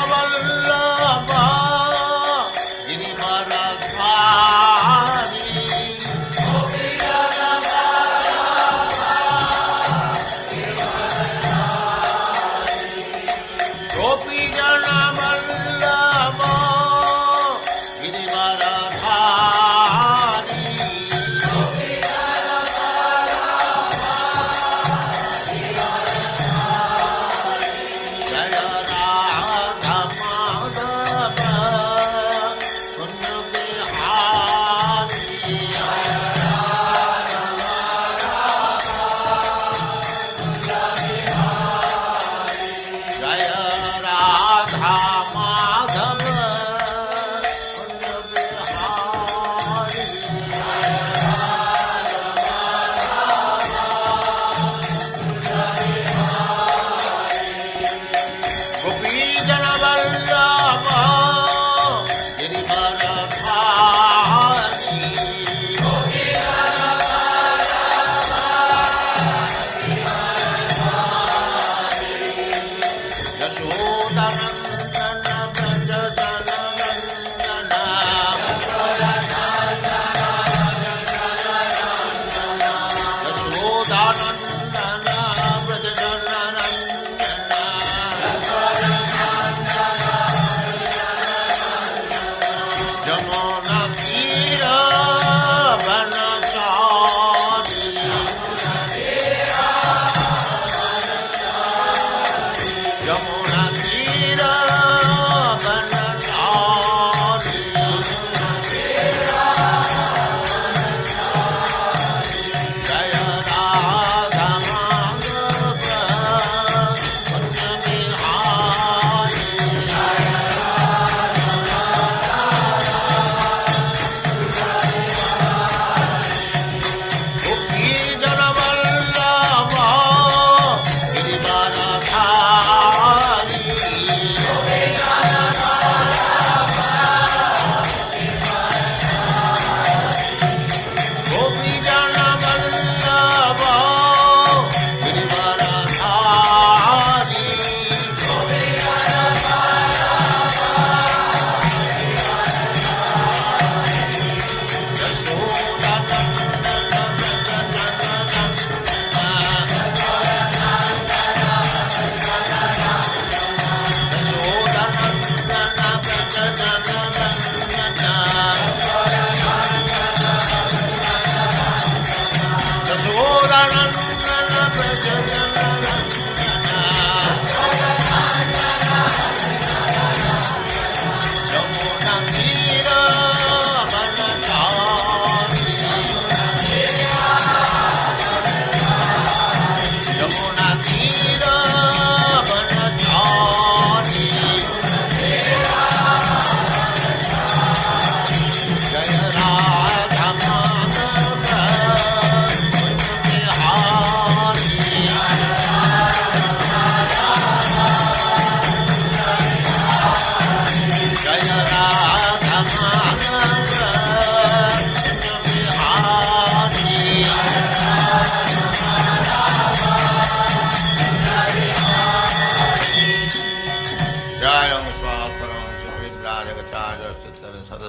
Vallabha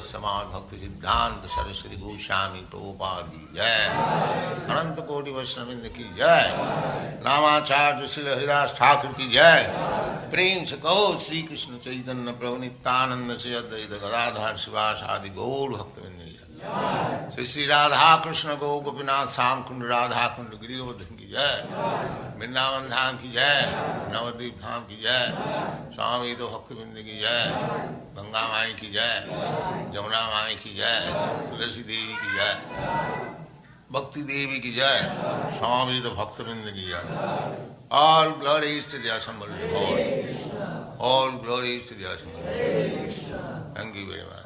Samad Bhakti Siddhanta Saraswati Goswami Prabhupada ki jai, Ananta Koti Vaishnavrinda ki jai, Namacharya Srila Haridas Thakur ki jai, Prem se kaho Sri Krishna Chaitanya Prabhu Nityananda Se Advaita Gadadhar Sivas Adi Gaur Bhaktivinoda ki jai, Sri Radha Krishna Go Gopinath Sam Kund Radha Kund Giridham ki jai, Vrindavan Dham ki jai, Navadvip Dham ki jai, Swami Bhaktivinoda ki jai, Ganga Mai ki jai, Jamuna Mai ki jai, Tulasi Devi ki jai, Bhakti Devi ki jai, Swami Bhaktivinoda ki jai. All glories to the assembled Lord. All glories to the assembled Lord. Thank you very much.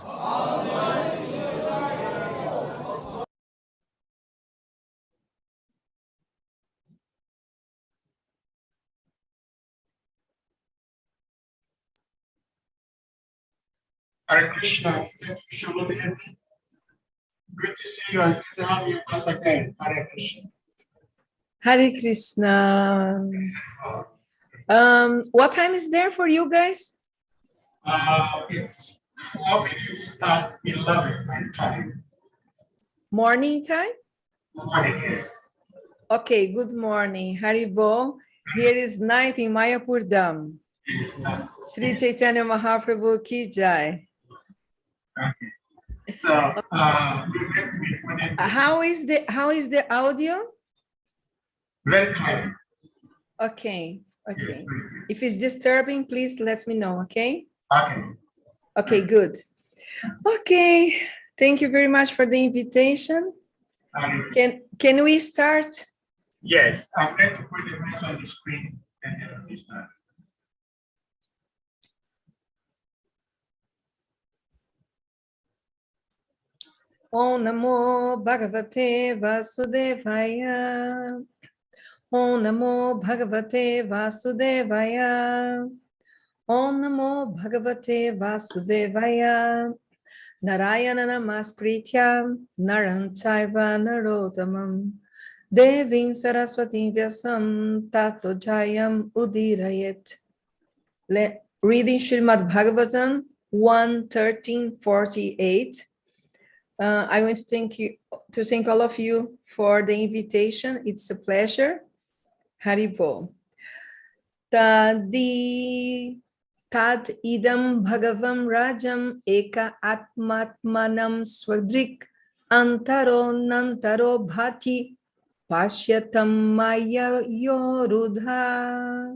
Hare Krishna, Srila. Good to see you and good to have you once again. Hare Krishna. Hare Krishna. What time is there for you guys? It's 4 minutes past 11 my time. Morning time? Morning, yes. Okay, good morning. Haribo. Here is night in Mayapur Dham. It is not. Sri Chaitanya Mahaprabhu ki jai. Okay. So we're going to be putting How is the audio? very clear. Okay. Yes, Okay. very clear. If it's disturbing, please let me know, okay? Okay. Okay, good. Okay. Thank you very much for the invitation. Can we start? Yes, I'm going to put the message on the screen and then we start. Om Namo Bhagavate Vasudevaya. Om Namo Bhagavate Vasudevaya. Om Namo Bhagavate Vasudevaya. Narayana Namaskritya Naram Chaiva Narottamam Devim Saraswatim Vyasam Tato Jayam Udirayet. Reading Srimad Bhagavatam 1:13:48. I want to thank all of you for the invitation. It's a pleasure. Haribol. Tadi Tad idam bhagavam rajam eka atmatmanam swadrik antaro nantaro bhati pashyatam maya yorudha.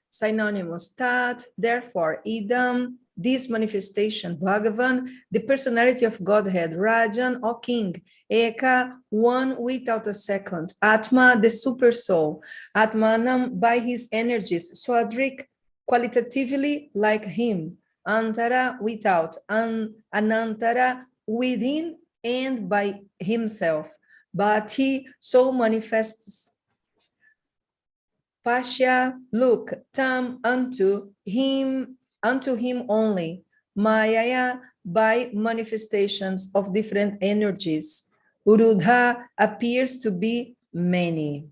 Synonymous. Tat, therefore, idam, this manifestation, Bhagavan, the personality of Godhead, Rajan, or king, Eka, one without a second, Atma, the super soul, Atmanam, by his energies, Swadrik, qualitatively like him, Antara, without, Anantara, within and by himself, but he so manifests. Pasha, look, tam, unto him only, Mayaya, by manifestations of different energies. Urudha appears to be many.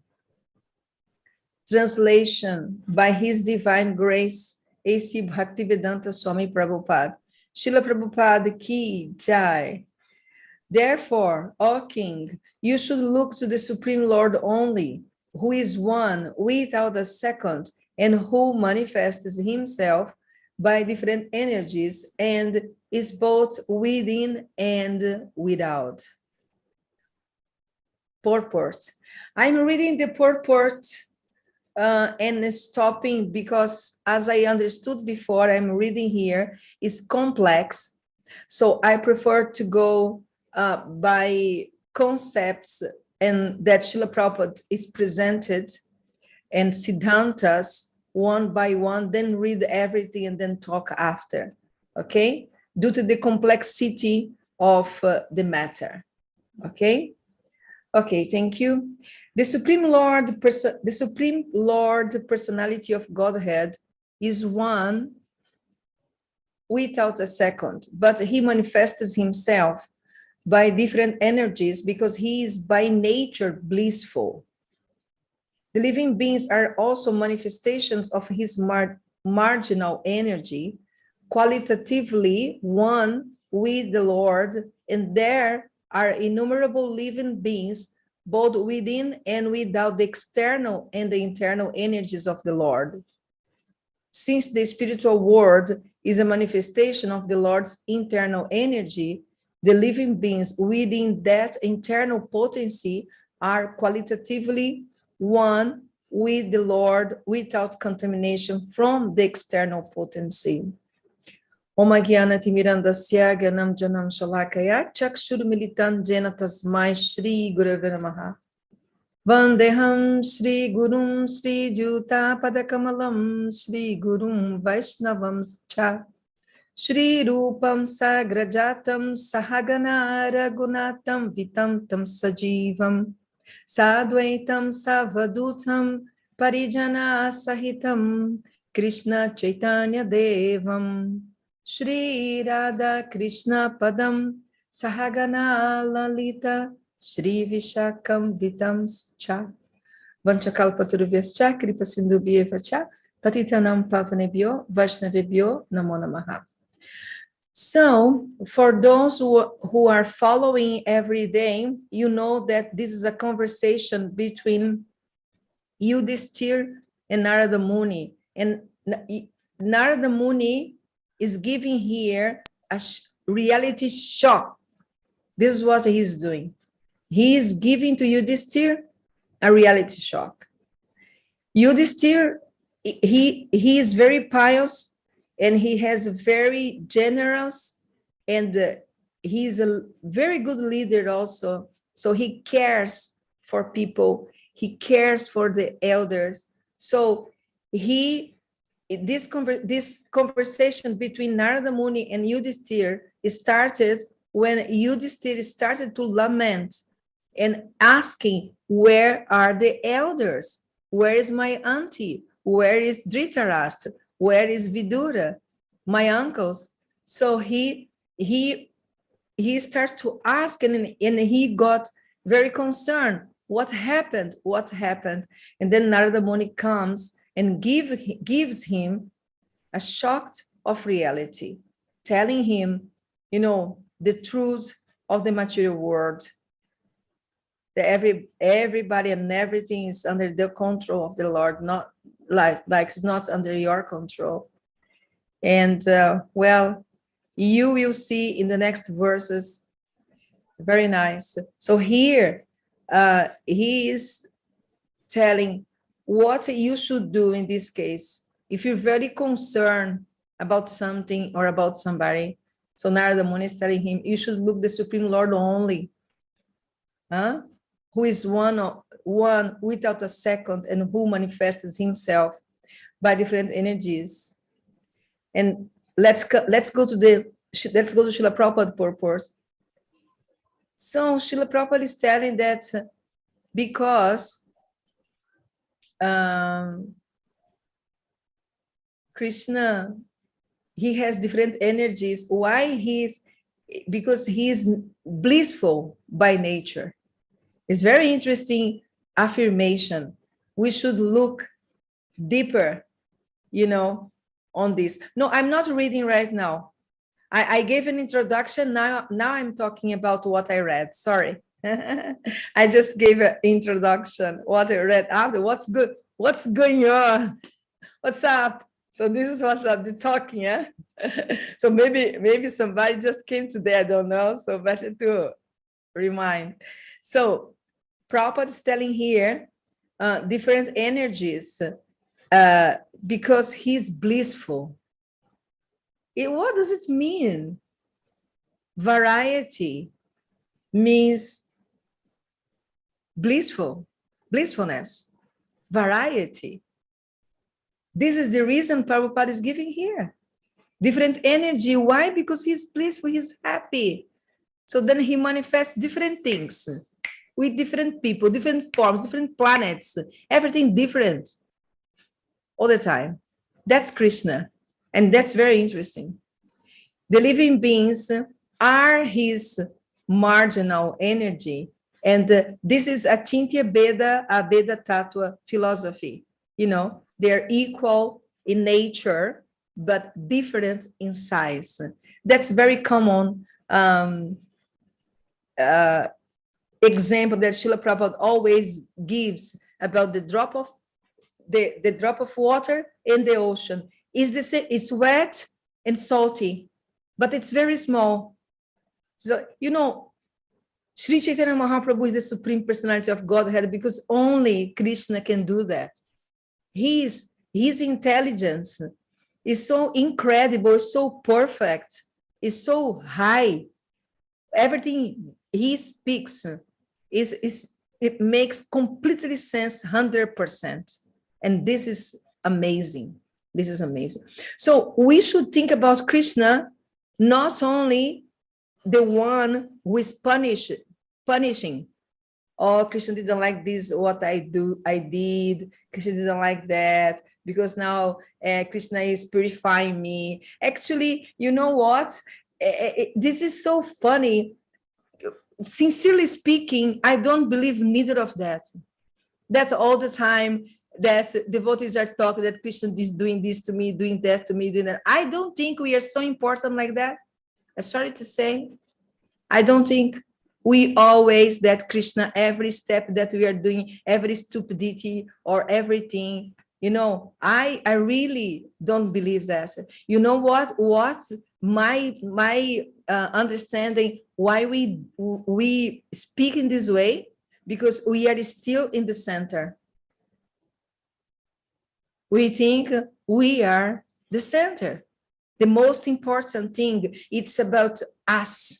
Translation, by his divine grace, A.C. Bhaktivedanta Swami Prabhupada. Srila Prabhupada ki jai. Therefore, O king, you should look to the Supreme Lord only, who is one without a second, and who manifests himself by different energies and is both within and without. Purport. I'm reading the purport and stopping because, as I understood before, I'm reading here is complex. So I prefer to go by concepts and that Srila Prabhupada is presented and Siddhantas one by one, then read everything and then talk after, okay? Due to the complexity of the matter, okay? Okay, thank you. The Supreme Lord personality of Godhead is one without a second, but he manifests himself by different energies because he is by nature blissful. The living beings are also manifestations of his marginal energy, qualitatively one with the Lord, and there are innumerable living beings, both within and without the external and the internal energies of the Lord. Since the spiritual world is a manifestation of the Lord's internal energy, the living beings within that internal potency are qualitatively one with the Lord without contamination from the external potency. Om Gyanati Mirandasya Gyanam Janam Shalakaya Chakshur Militan Jena Tasmai Shri Gurave Namaha. Vandeham Shri Gurum Shri Juta Padakamalam Shri Gurum Vaishnavam Cha Shri Rupam Sagrajatam Sahagana Ragunatam Vitam Tam Sajivam Sadvaitam Savadutam Parijana Sahitam Krishna Chaitanya Devam Shri Radha Krishna Padam Sahagana Lalita Shri Vishakam Vitam Cha Vanchakalpaturvyascha Kripa Sindhubhyevacha Patitanam Pavanebhyo Vaishnavebhyo Namo Namaha. So, for those who are following every day, you know that this is a conversation between Yudhishthir and Narada Muni. And Narada Muni is giving here a reality shock. This is what he's doing. He is giving to Yudhishthir a reality shock. Yudhishthir, he is very pious, and he has a very generous, and he's a very good leader also. So he cares for people. He cares for the elders. So this conversation between Narada Muni and Yudhishthir started when Yudhishthir started to lament and asking, where are the elders? Where is my auntie? Where is Dhritarashtra? Where is Vidura, my uncles? So he started to ask, and he got very concerned. What happened? What happened? And then Narada Muni comes and gives him a shock of reality, telling him, the truth of the material world. That everybody and everything is under the control of the Lord, not like it's not under your control. And well, you will see in the next verses. Very nice. So here he is telling what you should do in this case if you're very concerned about something or about somebody. So Narada Muni is telling him, you should look the Supreme Lord only, who is one without a second, and who manifests himself by different energies. And let's go to Srila Prabhupada purport. So Srila Prabhupada is telling that because Krishna, he has different energies. Why? Because he is blissful by nature. It's very interesting affirmation. We should look deeper, on this. No, I'm not reading right now. I gave an introduction. Now I'm talking about what I read. Sorry. I just gave an introduction, what I read after. What's good? What's going on? What's up? So this is what's up, the talking, yeah? So maybe somebody just came today, I don't know. So better to remind. So Prabhupada is telling here different energies because he's blissful. What does it mean? Variety means blissfulness, variety. This is the reason Prabhupada is giving here. Different energy. Why? Because he's blissful, he's happy. So then he manifests different things with different people, different forms, different planets, everything different all the time. That's Krishna. And that's very interesting. The living beings are his marginal energy. And this is a Chintya Beda, a Beda Tattva philosophy. They're equal in nature, but different in size. That's very common example that Srila Prabhupada always gives about the drop of water in the ocean. It's wet and salty, but it's very small. So, you know, Sri Chaitanya Mahaprabhu is the Supreme Personality of Godhead because only Krishna can do that. His intelligence is so incredible, so perfect, is so high. Everything he speaks it makes completely sense 100%. And this is amazing. This is amazing. So we should think about Krishna, not only the one who is punishing. Oh, Krishna didn't like this, what I did. Krishna didn't like that, because now Krishna is purifying me. Actually, you know what? This is so funny. Sincerely speaking, I don't believe neither of that. That's all the time that devotees are talking that Krishna is doing this to me, doing that to me, doing that. I don't think we are so important like that. I'm sorry to say. I don't think we always that Krishna, every step that we are doing, every stupidity or everything, you know, I really don't believe that. You know what my understanding why we speak in this way, because we are still in the center. We think we are the center. The most important thing, it's about us.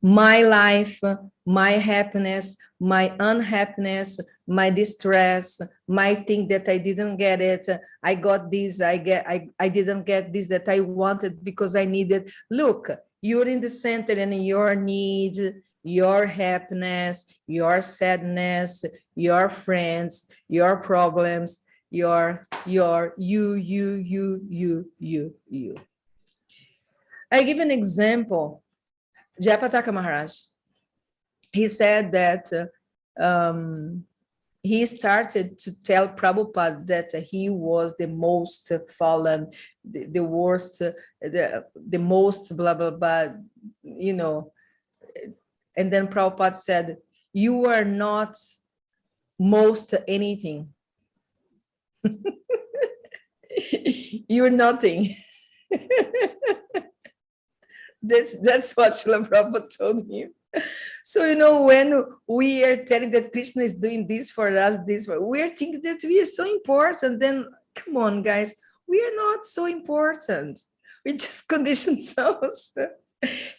My life, my happiness, my unhappiness, my distress, my thing that I didn't get it. I got this, I didn't get this that I wanted because I needed. Look, you're in the center, and your needs, your happiness, your sadness, your friends, your problems, you. I give an example. Jayapataka Maharaj, he said that he started to tell Prabhupada that he was the most fallen, the worst, the most blah, blah, blah, you know. And then Prabhupada said, you are not most anything. You're nothing. That's what Srila Prabhupada told him. So, you know, when we are telling that Krishna is doing this for us, we are thinking that we are so important. Then, come on, guys, we are not so important. We just conditioned souls.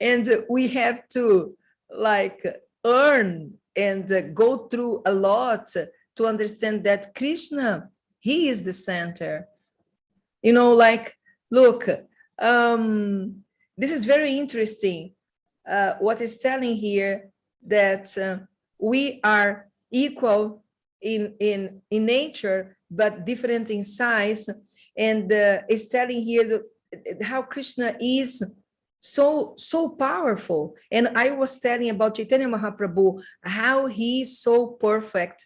And we have to, like, earn and go through a lot to understand that Krishna, he is the center. You know, like, look, this is very interesting. What is telling here that we are equal in nature, but different in size. And it's telling here how Krishna is so powerful. And I was telling about Chaitanya Mahaprabhu, how he is so perfect.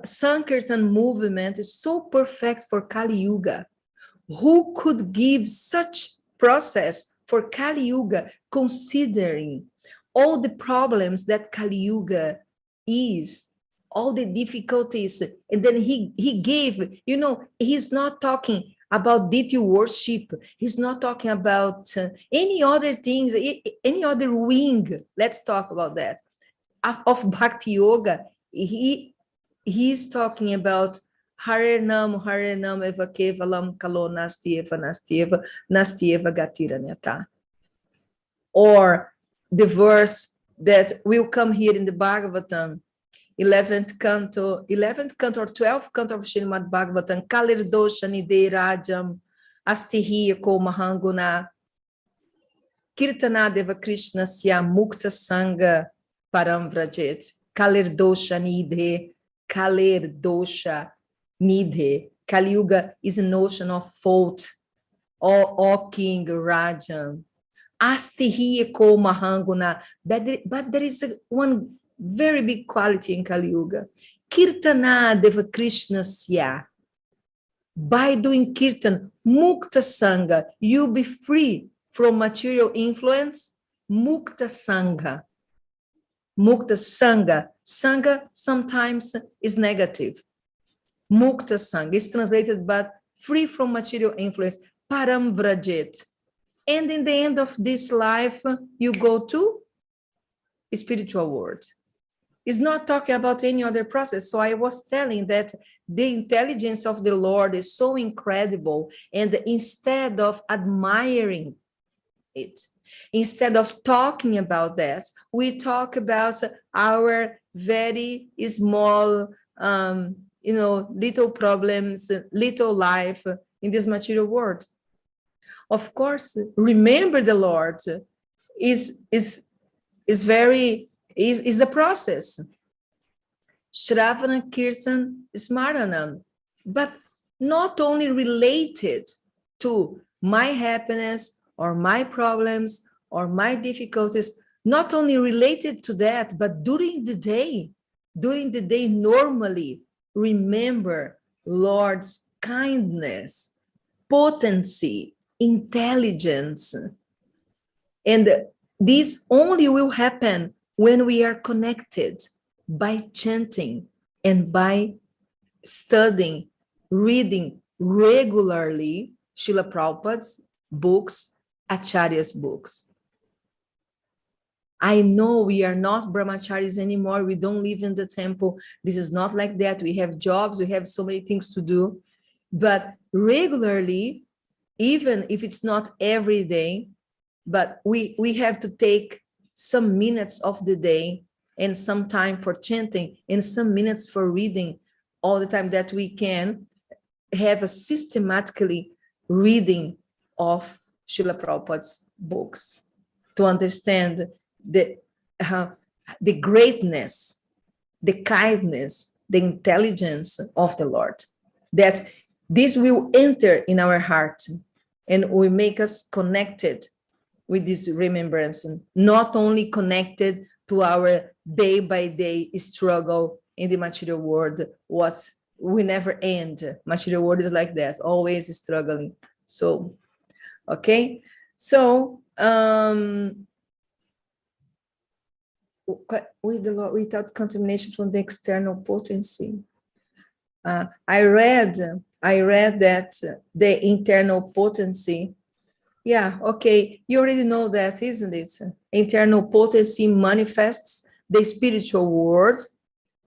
Sankirtan movement is so perfect for Kali Yuga. Who could give such process for Kali Yuga, considering all the problems that Kali Yuga is, all the difficulties? And then he gave, you know, he's not talking about deity worship. He's not talking about any other things, any other wing. Let's talk about that. Of Bhakti Yoga, he's talking about Hare Nam Eva Kevalam Kalo Nastieva Gatira Neta. Or the verse that will come here in the Bhagavatam, 11th canto or 12th canto of Srimad Bhagavatam, Kalir Dosha Nide Rajam Astihiya Ko Mahanguna Kirtana Deva Krishna Sya Mukta Sangha Param Vrajet. Kalir Dosha Nidhe. Kali Yuga is an ocean of fault. O King Rajan. Astihiya Ko Mahanguna. But there is one very big quality in Kali Yuga. Kirtana Deva Krishna Sya. By doing kirtan, mukta sangha, you'll be free from material influence. Mukta sangha. Mukta sangha. Sangha sometimes is negative. Mukta sangha is translated but free from material influence. Param vrajet. And in the end of this life, you go to spiritual world. It's not talking about any other process. So I was telling that the intelligence of the Lord is so incredible. And instead of admiring it, instead of talking about that, we talk about our very small, little problems, little life in this material world. Of course, remember the Lord is the process. Shravana, Kirtan, Smaranam, but not only related to my happiness or my problems or my difficulties, not only related to that, but during the day normally remember Lord's kindness, potency, intelligence. And this only will happen when we are connected by chanting and by studying, reading regularly Srila Prabhupada's books, Acharya's books. I know we are not brahmacharis anymore. We don't live in the temple. This is not like that. We have jobs. We have so many things to do. But regularly, even if it's not every day, but we have to take some minutes of the day and some time for chanting and some minutes for reading all the time that we can have a systematically reading of Srila Prabhupada's books to understand the greatness, the kindness, the intelligence of the Lord, that this will enter in our heart and will make us connected with this remembrance, not only connected to our day-by-day struggle in the material world, what we never end. Material world is like that, always struggling. So, okay. So, with the Lord, without contamination from the external potency. I read that the internal potency, yeah, okay, you already know that, isn't it? Internal potency manifests the spiritual world,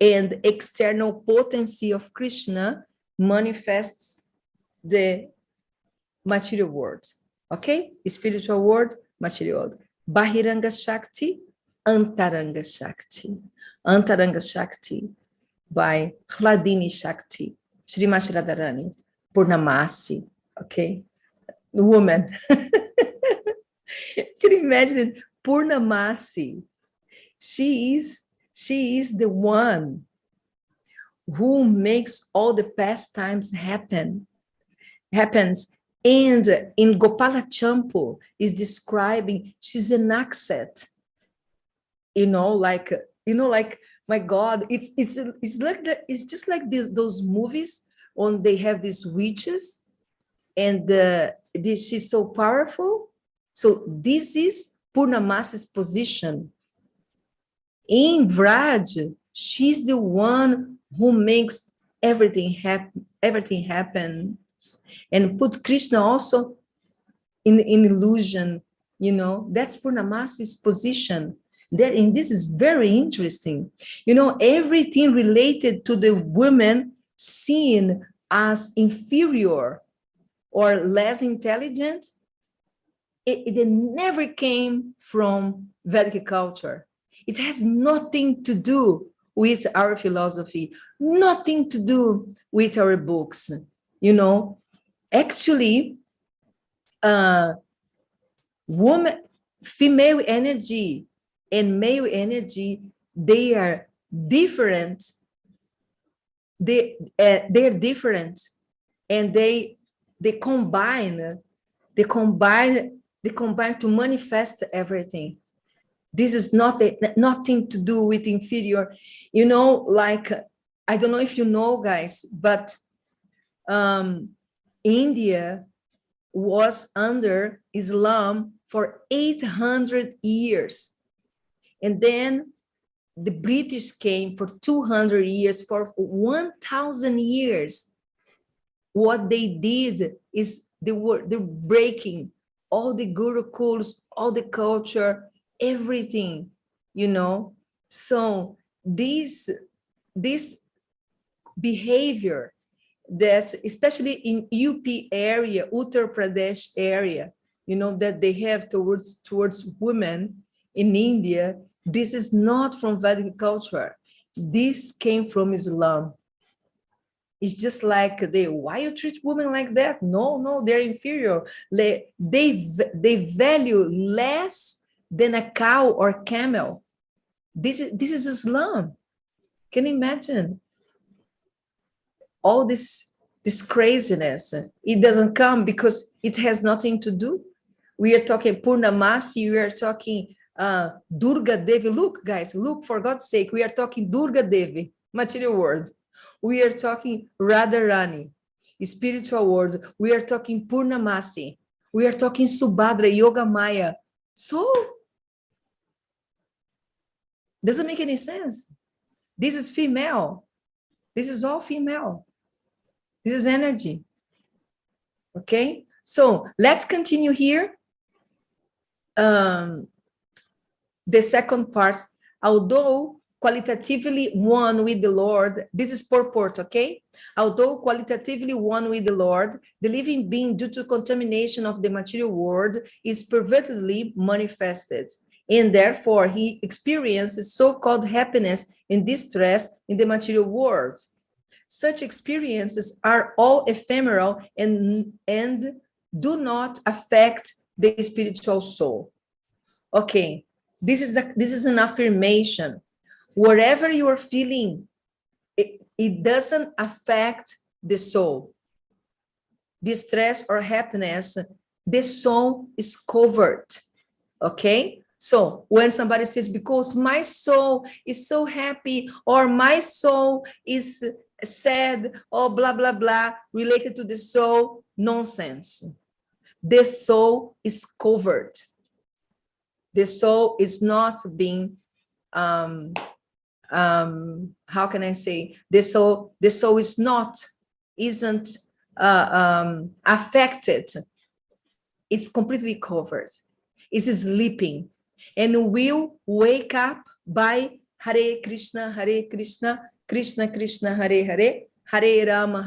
and external potency of Krishna manifests the material world. Okay? Spiritual world, material world. Bahiranga Shakti, Antaranga Shakti. Antaranga Shakti by Hladini Shakti, Srimati Radharani, Purnamasi. Okay? Woman. Can you imagine Purnamasi? She is the one who makes all the pastimes happens. And in Gopala Champu is describing, she's an asset. Like my God, it's just like those movies on they have these witches, and she's so powerful. So this is Purnamasi's position. In Vraj, she's the one who makes everything happens, and put Krishna also in illusion. That's Purnamasi's position. And this is very interesting. Everything related to the women seen as inferior or less intelligent, it never came from Vedic culture. It has nothing to do with our philosophy, nothing to do with our books. Actually, female energy and male energy, they are different. They're different, and they combine to manifest everything. This is nothing to do with inferior. Like, I don't know if you know, guys, but India was under Islam for 800 years. And then the British came for 200 years, for 1,000 years. What they did is they were breaking all the gurukuls, all the culture, everything, you know. So this behavior that, especially in UP area, Uttar Pradesh area, you know, that they have towards women in India, this is not from Vedic culture. This came from Islam. It's just like why you treat women like that? No, they're inferior. They value less than a cow or camel. This is Islam. Can you imagine? All this craziness, it doesn't come because it has nothing to do. We are talking Purnamasi, we are talking Durga Devi. Look, guys, look, for God's sake, we are talking Durga Devi, material world. We are talking Radharani, spiritual world. We are talking Purnamasi. We are talking Subhadra, Yoga Maya. So, doesn't make any sense. This is female. This is all female. This is energy. Okay, so let's continue here. The second part, although qualitatively one with the Lord, this is purport, okay? Although qualitatively one with the Lord, the living being, due to contamination of the material world, is pervertedly manifested, and therefore he experiences so-called happiness and distress in the material world. Such experiences are all ephemeral and do not affect the spiritual soul. Okay, this is an affirmation. Whatever you are feeling, it doesn't affect the soul. Distress or happiness, the soul is covered. Okay? So when somebody says, because my soul is so happy, or my soul is sad, or blah, blah, blah, related to the soul, nonsense. The soul is covered. The soul is not being how can I say, the soul isn't affected. It's completely covered. It's sleeping, and will wake up by Hare Krishna, Krishna Krishna, Hare Hare, Hare Rama,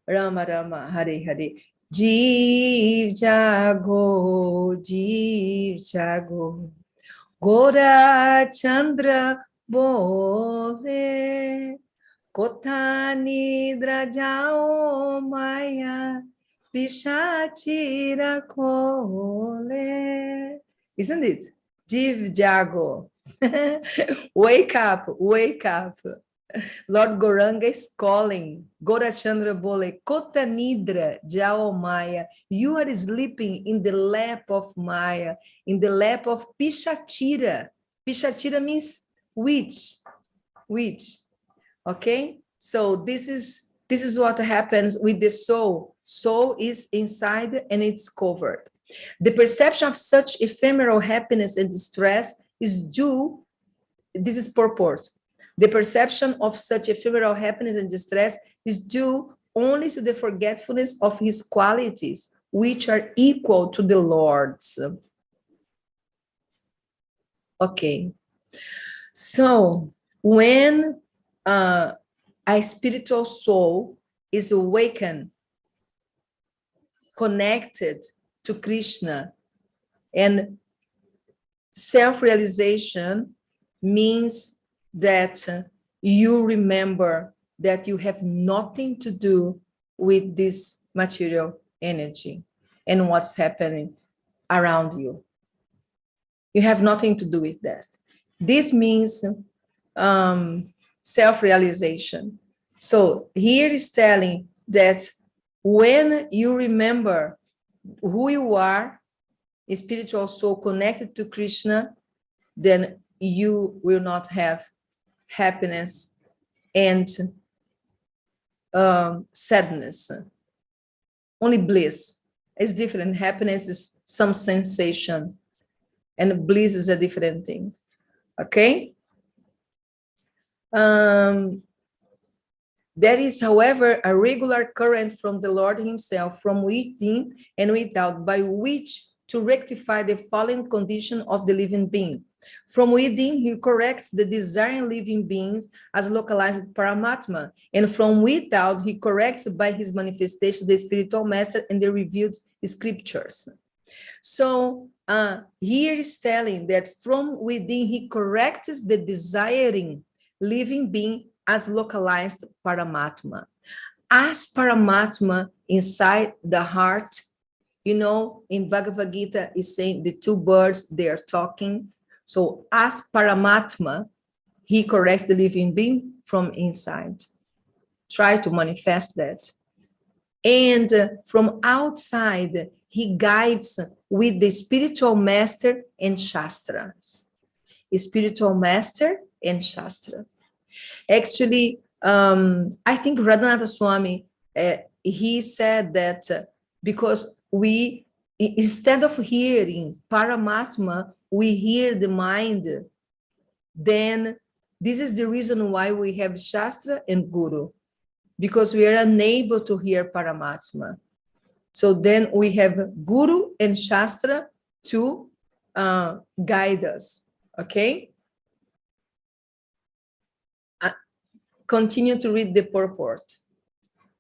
Rama Rama, Hare Hare. Jeev jago, Gora Chandra bole, Kotha nidra jao maya, Pishachira kole. Isn't it? Jeev jago. Wake up, wake up. Lord Gauranga is calling. Gora Chandra bole, Kota nidra jao maya. You are sleeping in the lap of Maya, in the lap of Pishachira. Pishachira means witch. Okay? So this is what happens with the soul. Soul is inside and it's covered. The perception of such ephemeral happiness and distress is due, this is purport. The perception of such ephemeral happiness and distress is due only to the forgetfulness of his qualities, which are equal to the Lord's. Okay. So when a spiritual soul is awakened, connected to Krishna, and self-realization means that you remember that you have nothing to do with this material energy and what's happening around you. You have nothing to do with that. This means self-realization. So here is telling that when you remember who you are, a spiritual soul connected to Krishna, then you will not have happiness and sadness. only bliss. It's different. Happiness is some sensation, and bliss is a different thing. Okay? There is, however, a regular current from the Lord himself, from within and without, by which to rectify the fallen condition of the living being. From within, he corrects the desiring living beings as localized Paramatma, and from without, he corrects by his manifestation the spiritual master and the revealed scriptures. So here is telling that from within, he corrects the desiring living being as localized Paramatma. As Paramatma inside the heart, you know, in Bhagavad Gita is saying the two birds, they are talking. So as Paramatma, he corrects the living being from inside. Try to manifest that. And from outside, he guides with the spiritual master and Shastras. Spiritual master and Shastra. Actually, I think Radhanatha Swami, he said that because we, instead of hearing Paramatma, we hear the mind, then this is the reason why we have Shastra and Guru, because we are unable to hear Paramatma. So then we have Guru and Shastra to guide us, okay? Continue to read the purport.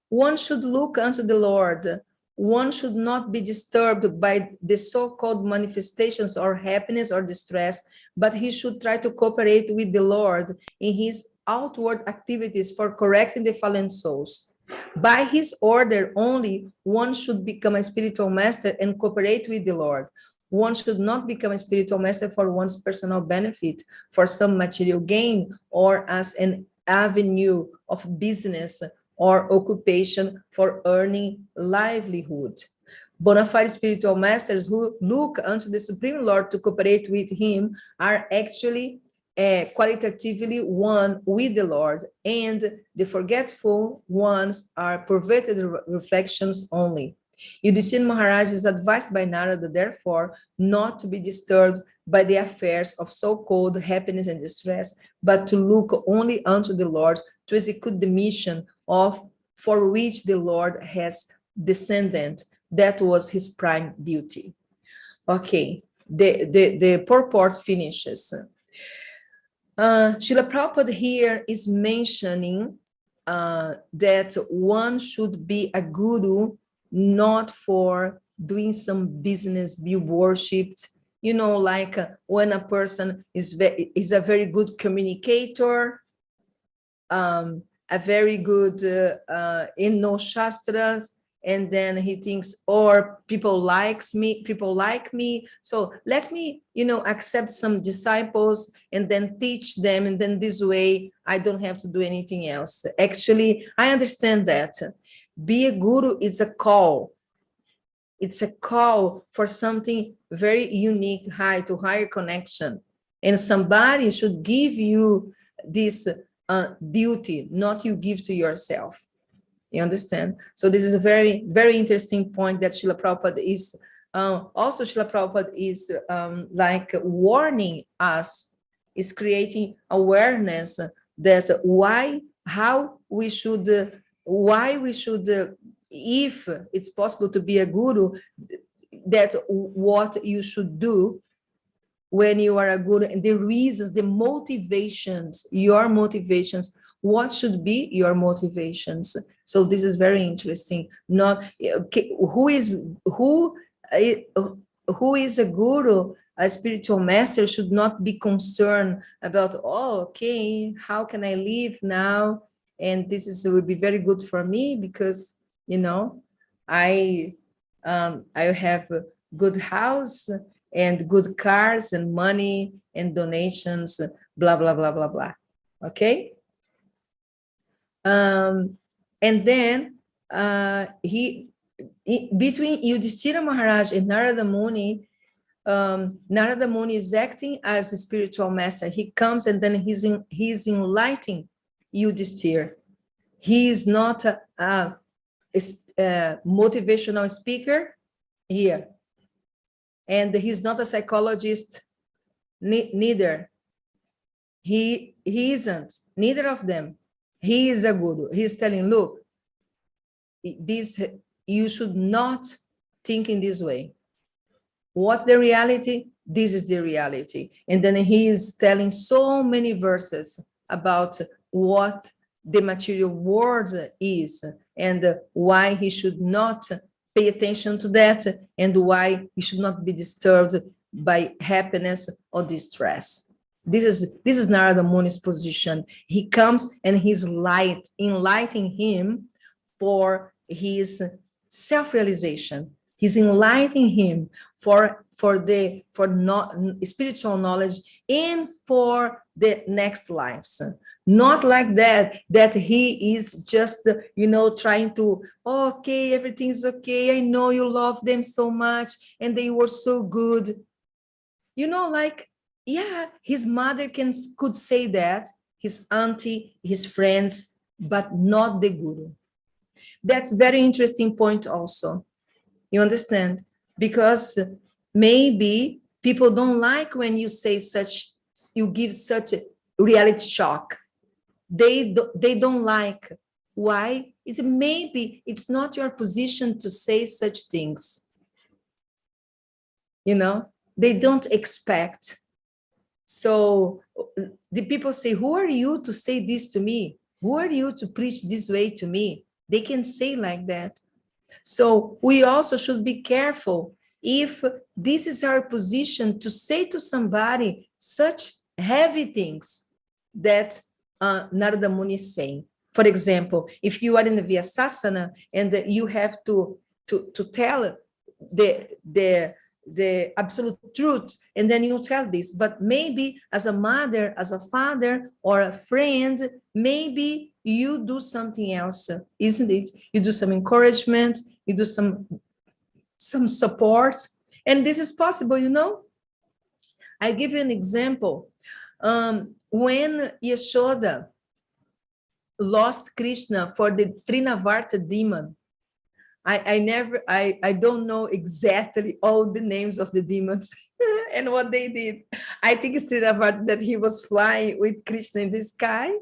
One should look unto the Lord. One should not be disturbed by the so-called manifestations or happiness or distress, but he should try to cooperate with the Lord in his outward activities for correcting the fallen souls. By his order only, one should become a spiritual master and cooperate with the Lord. One should not become a spiritual master for one's personal benefit, for some material gain, or as an avenue of business or occupation for earning livelihood. Bona fide spiritual masters who look unto the Supreme Lord to cooperate with him are actually qualitatively one with the Lord, and the forgetful ones are perverted reflections only. Yudhishthira Maharaj is advised by Narada, therefore, not to be disturbed by the affairs of so-called happiness and distress, but to look only unto the Lord to execute the mission for which the Lord has descended. That was his prime duty. Okay, the purport finishes. Srila Prabhupada here is mentioning that one should be a guru not for doing some business, be worshipped, you know, like when a person is a very good communicator, a very good in no shastras, and then he thinks, or people like me, so let me, you know, accept some disciples and then teach them, and then this way I don't have to do anything else. Actually, I understand that. Be a guru is a call. It's a call for something very unique, to higher connection. And somebody should give you this duty, not you give to yourself. You understand? So this is a very, very interesting point that Srila Prabhupada is, also Srila Prabhupada is like warning us, is creating awareness that how we should, if it's possible to be a guru, that's what you should do when you are a guru, and the reasons, the motivations, your motivations, what should be your motivations. So this is very interesting. Not who is a guru, a spiritual master should not be concerned about, oh, okay, how can I live now? And this will be very good for me because, you know, I have a good house and good cars and money and donations, blah, blah, blah, blah, blah. Okay? And then between Yudhishthira Maharaj and Narada Muni is acting as a spiritual master. He comes and then he's enlightening Yudhishthira. He is not motivational speaker here. And he's not a psychologist, neither. He isn't, neither of them. He is a guru. He's telling, look, this, you should not think in this way. What's the reality? This is the reality. And then he is telling so many verses about what the material world is and why he should not pay attention to that and why he should not be disturbed by happiness or distress. This is Narada Muni's position. He comes and he's enlightening him for his self-realization. He's enlightening him for spiritual knowledge and for the next lives. Not like that he is just, trying to, okay, everything's okay. I know you love them so much and they were so good. Like, yeah, his mother could say that, his auntie, his friends, but not the guru. That's very interesting point also. You understand? Because maybe people don't like when you say you give such a reality shock. They don't like. Why? Maybe it's not your position to say such things. They don't expect. So the people say, who are you to say this to me? Who are you to preach this way to me? They can say like that. So we also should be careful if this is our position to say to somebody such heavy things that Narada Muni is saying. For example, if you are in the Vyasasana and you have to tell the absolute truth, and then you tell this, but maybe as a mother, as a father, or a friend, maybe you do something else, isn't it? You do some encouragement, you do some support, and this is possible, I give you an example. When Yashoda lost Krishna for the Trinavarta demon, I don't know exactly all the names of the demons and what they did. I think it's Trinavarta that he was flying with Krishna in the sky.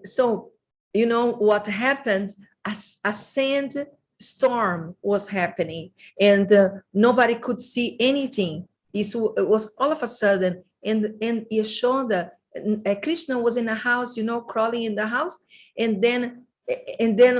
So, what happened, a sandstorm was happening and nobody could see anything. It was all of a sudden, and Yashoda, Krishna was in a house, crawling in the house, and then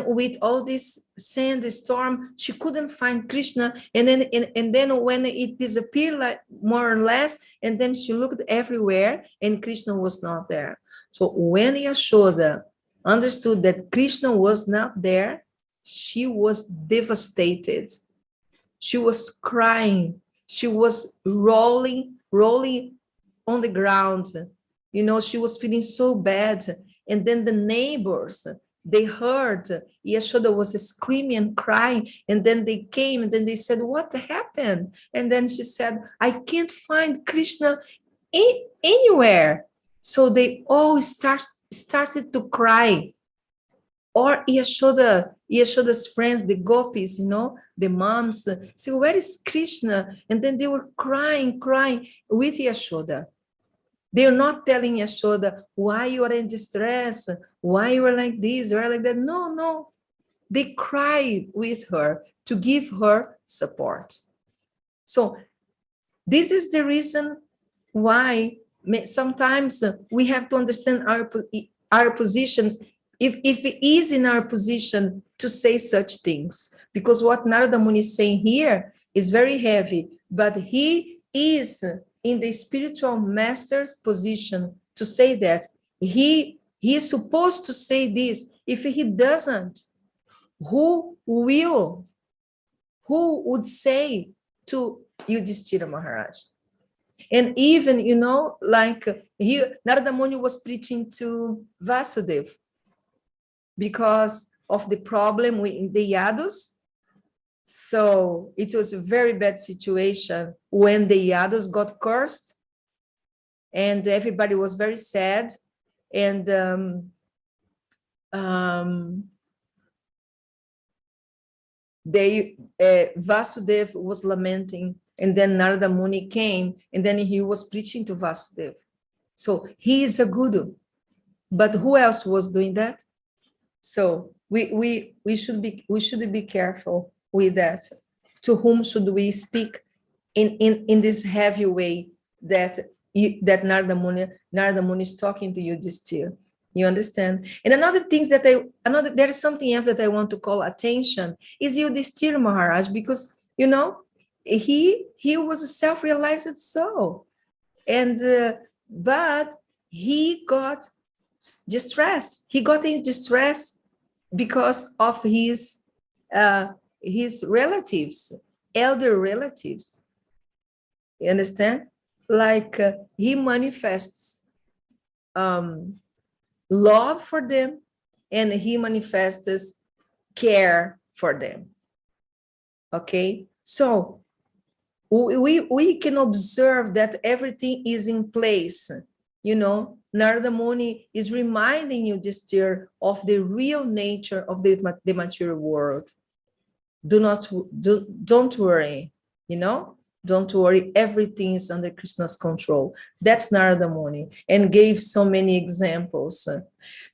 with all this sandstorm, she couldn't find Krishna, and then when it disappeared, like more or less, and then she looked everywhere, and Krishna was not there. So when Yashoda understood that Krishna was not there, she was devastated. She was crying. She was rolling on the ground. She was feeling so bad. And then the neighbors, they heard Yashoda was screaming and crying. And then they came and then they said, what happened? And then she said, I can't find Krishna anywhere. So they all started to cry. Or Yashoda's friends, the gopis, the moms, say, where is Krishna? And then they were crying with Yashoda. They are not telling Yashoda, why you are in distress, why you are like this or like that. No. They cried with her to give her support. So this is the reason why sometimes we have to understand our positions, if it is in our position to say such things. Because what Narada Muni is saying here is very heavy, but he is in the spiritual master's position to say that. He is supposed to say this. If he doesn't, who would say to Yudhishthira Maharaj? And even, Narada Muni was preaching to Vasudeva because of the problem with the Yadus. So it was a very bad situation when the Yadus got cursed and everybody was very sad. And Vasudeva was lamenting, and then Narada Muni came, and then he was preaching to Vasudeva. So he is a guru, but who else was doing that? So we should be careful with that. To whom should we speak in this heavy way that Narada Muni is talking to you this year? You understand? And another thing that there is something else that I want to call attention is Yudhishthira Maharaj, because he was a self-realized soul, and but he got distress. He got in distress because of his relatives, elder relatives. You understand? Like he manifests love for them, and he manifests care for them. Okay, so we can observe that everything is in place. Narada Muni is reminding you this year of the real nature of the material world. Don't worry, don't worry, everything is under Krishna's control. That's Narada Muni, and gave so many examples.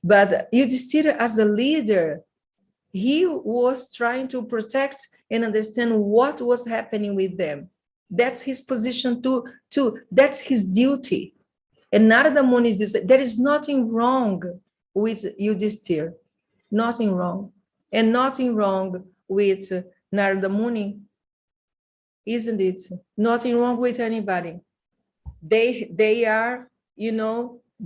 But Yudhishthira, as a leader, he was trying to protect and understand what was happening with them. That's his position too. That's his duty. And Narada Muni is this. There is nothing wrong with Yudhishthira, nothing wrong, and nothing wrong with Narada Muni, isn't it? Nothing wrong with anybody. They are,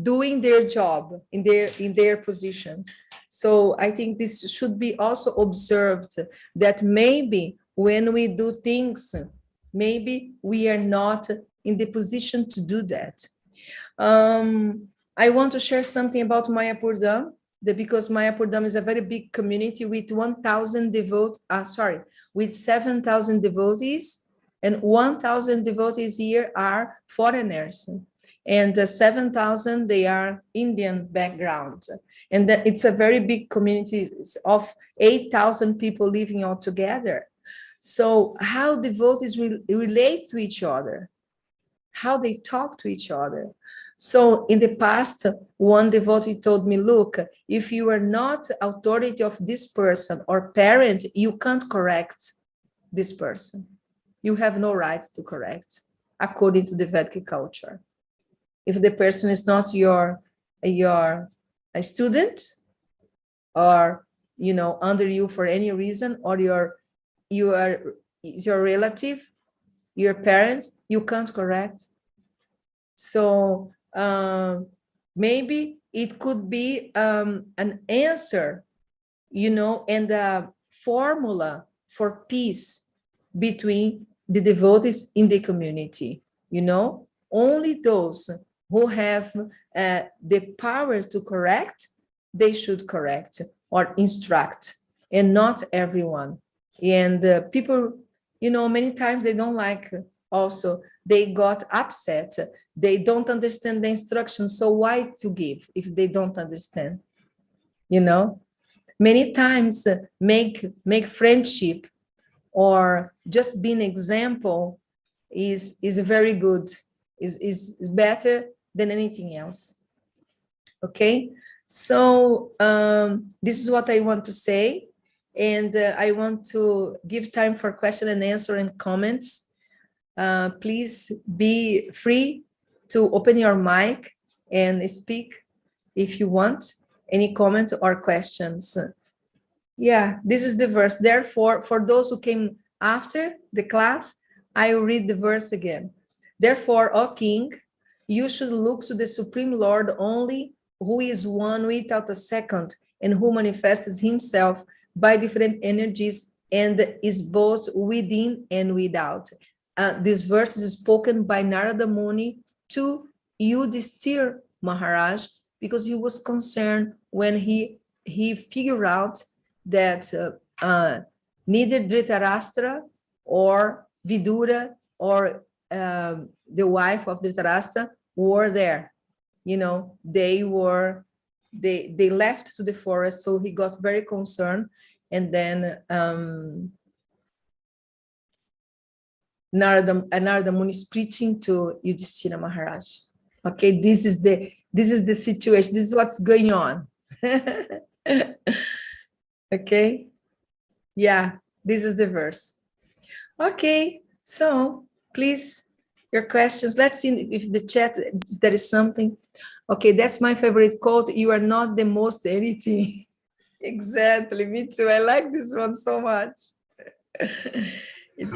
doing their job in their position. So I think this should be also observed, that maybe when we do things, maybe we are not in the position to do that. I want to share something about Mayapur, because Mayapur is a very big community with 1,000 with 7,000 devotees, and 1,000 devotees here are foreigners, and 7,000 they are Indian background, and it's a very big community of 8,000 people living all together. So how devotees relate to each other, how they talk to each other. So in the past, one devotee told me, look, if you are not authority of this person or parent, you can't correct this person. You have no rights to correct, according to the Vedic culture. If the person is not your a student, or under you for any reason, or is your relative, your parents, you can't correct. So maybe it could be an answer, and a formula for peace between the devotees in the community. Only those who have the power to correct, they should correct or instruct, and not everyone. And people, many times they don't like, also they got upset, they don't understand the instructions, so why to give if they don't understand? Many times make friendship or just be an example is very good, is better than anything else. Okay, so this is what I want to say, and I want to give time for question and answer and comments. Please be free to open your mic and speak if you want any comments or questions. Yeah, this is the verse. Therefore, for those who came after the class, I will read the verse again. Therefore, O King, you should look to the Supreme Lord only, who is one without a second, and who manifests himself by different energies and is both within and without. This verse is spoken by Narada Muni to Yudhishthira Maharaj, because he was concerned when he figured out that neither Dhritarashtra or Vidura or the wife of Dhritarashtra were there. They left to the forest, so he got very concerned. And then Narada Muni is preaching to Yudhishthira Maharaj. Okay, this is the situation. This is what's going on. Okay, yeah, this is the verse. Okay, so please, your questions. Let's see if the chat there is something. Okay, that's my favorite quote. You are not the most anything. Exactly, me too. I like this one so much. It's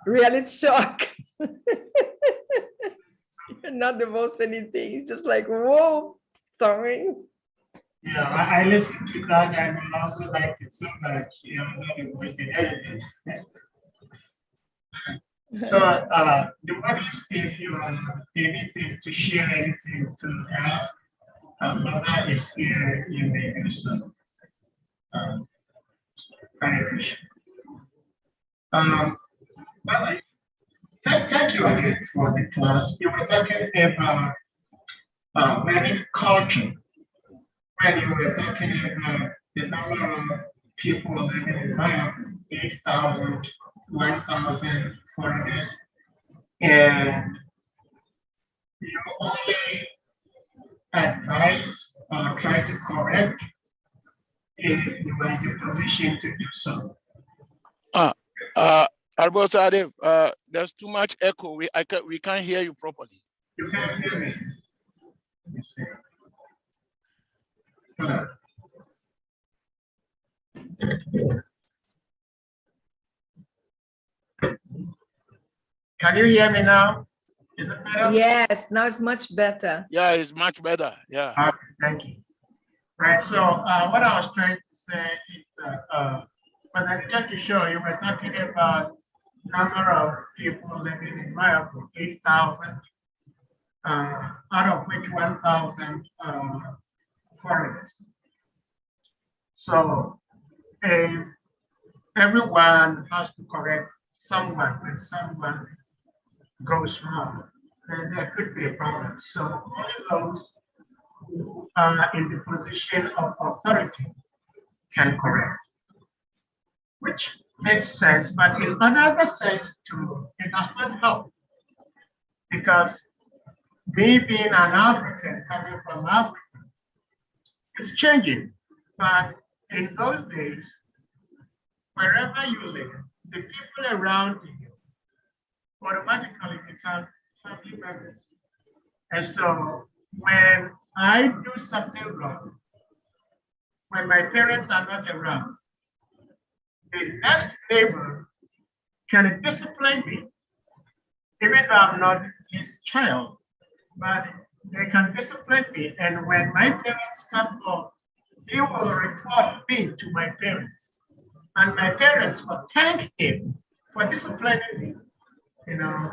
reality shock. You're not the most anything. It's just like, whoa, Tommy. Yeah, I listened to that and I also liked it so much. You know, not the most anything. So the one is if you have anything to share, anything to ask, Mother is here in the episode. Well, thank you again for the class. You were talking about Vedic culture when you were talking about the number of people living in Maya, 8,000, 1,000 foreigners, and you only advise or try to correct if you are in a position to do so. There's too much echo. We can't hear you properly. You can't hear me. Let me see. Can you hear me now? Is it better? Yes, now it's much better. Yeah, it's much better. Yeah. Okay, thank you. Right. So what I was trying to say is that when I tried to show you were talking about number of people living in Mayapur, 8,000, out of which 1,000 foreigners. So everyone has to correct someone when someone goes wrong, and there could be a problem. So only those who are in the position of authority can correct, which makes sense, but in another sense too, it does not help. Because me being an African coming from Africa, it's changing. But in those days, wherever you live, the people around you automatically become family members. And so when I do something wrong, when my parents are not around, the next neighbor can discipline me, even though I'm not his child, but they can discipline me. And when my parents come home, he will report me to my parents. And my parents will thank him for disciplining me, you know.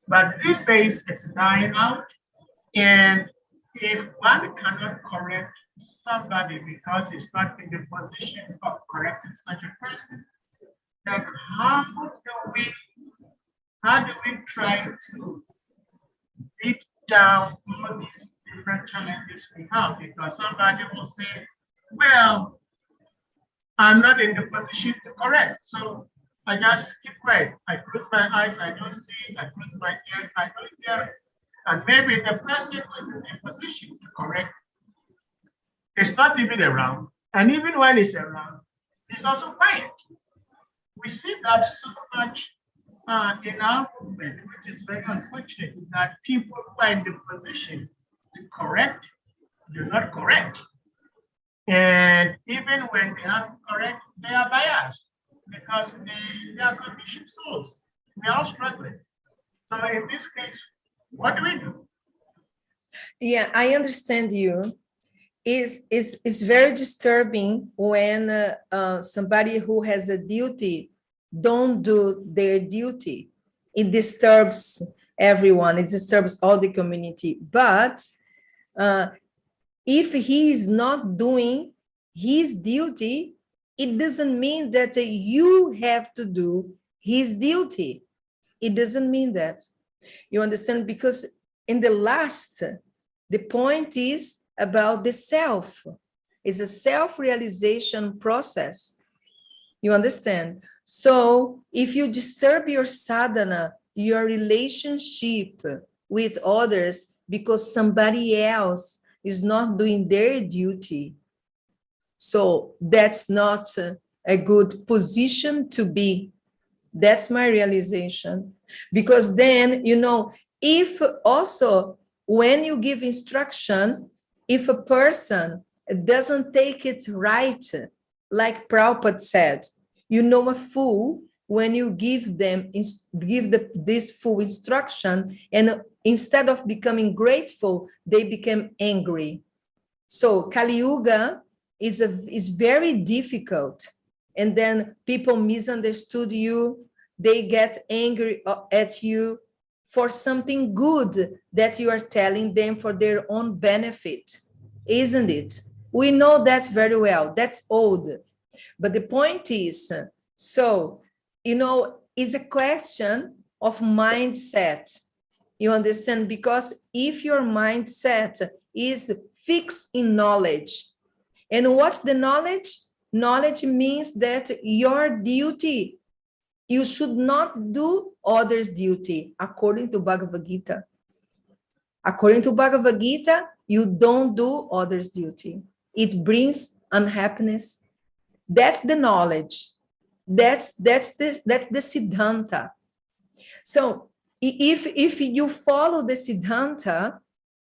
But these days it's dying out. And if one cannot correct somebody because he's not in the position of correcting such a person, then how do we try to beat down all these different challenges we have? Because somebody will say, well, I'm not in the position to correct, so I just keep quiet. I close my eyes, I don't see it. I close my ears, I don't hear it. And maybe the person who is in a position to correct is not even around. And even when he's around, he's also quiet. We see that so much in our movement, which is very unfortunate, that people who are in the position to correct do not correct. And even when they have to correct, they are biased because they are conditioned souls. We are all struggling. So in this case, what do we do? Yeah, I understand you. It's very disturbing when somebody who has a duty don't do their duty. It disturbs everyone. It disturbs all the community. But if he is not doing his duty, it doesn't mean that you have to do his duty. It doesn't mean that. You understand? Because in the last, the point is about the self. It's a self-realization process. You understand? So if you disturb your sadhana, your relationship with others, because somebody else is not doing their duty, so that's not a good position to be. That's my realization. Because then, you know, if also when you give instruction, if a person doesn't take it right, like Prabhupada said, you know a fool when you give them this full instruction, and instead of becoming grateful, they become angry. So Kali Yuga is very difficult, and then people misunderstood you, they get angry at you for something good that you are telling them for their own benefit, isn't it? We know that very well. That's old. But the point is, so, you know, it's a question of mindset. You understand? Because if your mindset is fixed in knowledge, and what's the knowledge? Knowledge means that your duty, you should not do others' duty, according to Bhagavad Gita. According to Bhagavad Gita, you don't do others' duty. It brings unhappiness. That's the knowledge. That's the Siddhanta. So if you follow the Siddhanta,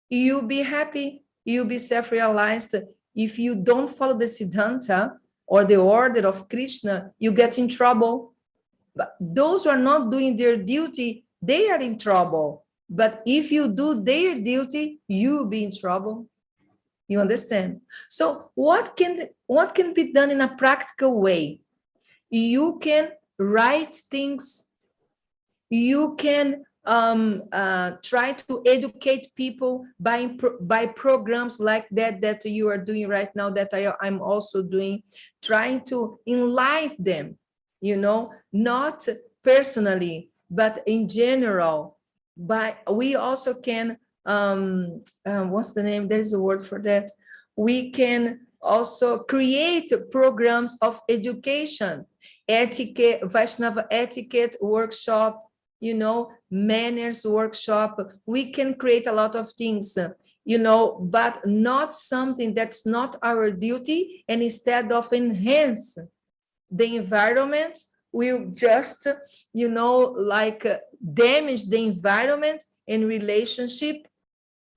you'll be happy, you'll be self-realized. If you don't follow the Siddhanta or the order of Krishna, you get in trouble. But those who are not doing their duty, they are in trouble. But if you do their duty, you'll be in trouble. You understand? So what can be done in a practical way? You can write things. You can try to educate people by programs like that you are doing right now, that I'm also doing, trying to enlighten them, you know, not personally, but in general. But we also can, what's the name? There's a word for that. We can also create programs of education, etiquette, Vaishnava etiquette workshop, you know, manners workshop. We can create a lot of things, you know, but not something that's not our duty. And instead of enhance the environment, we'll just, you know, like damage the environment and relationship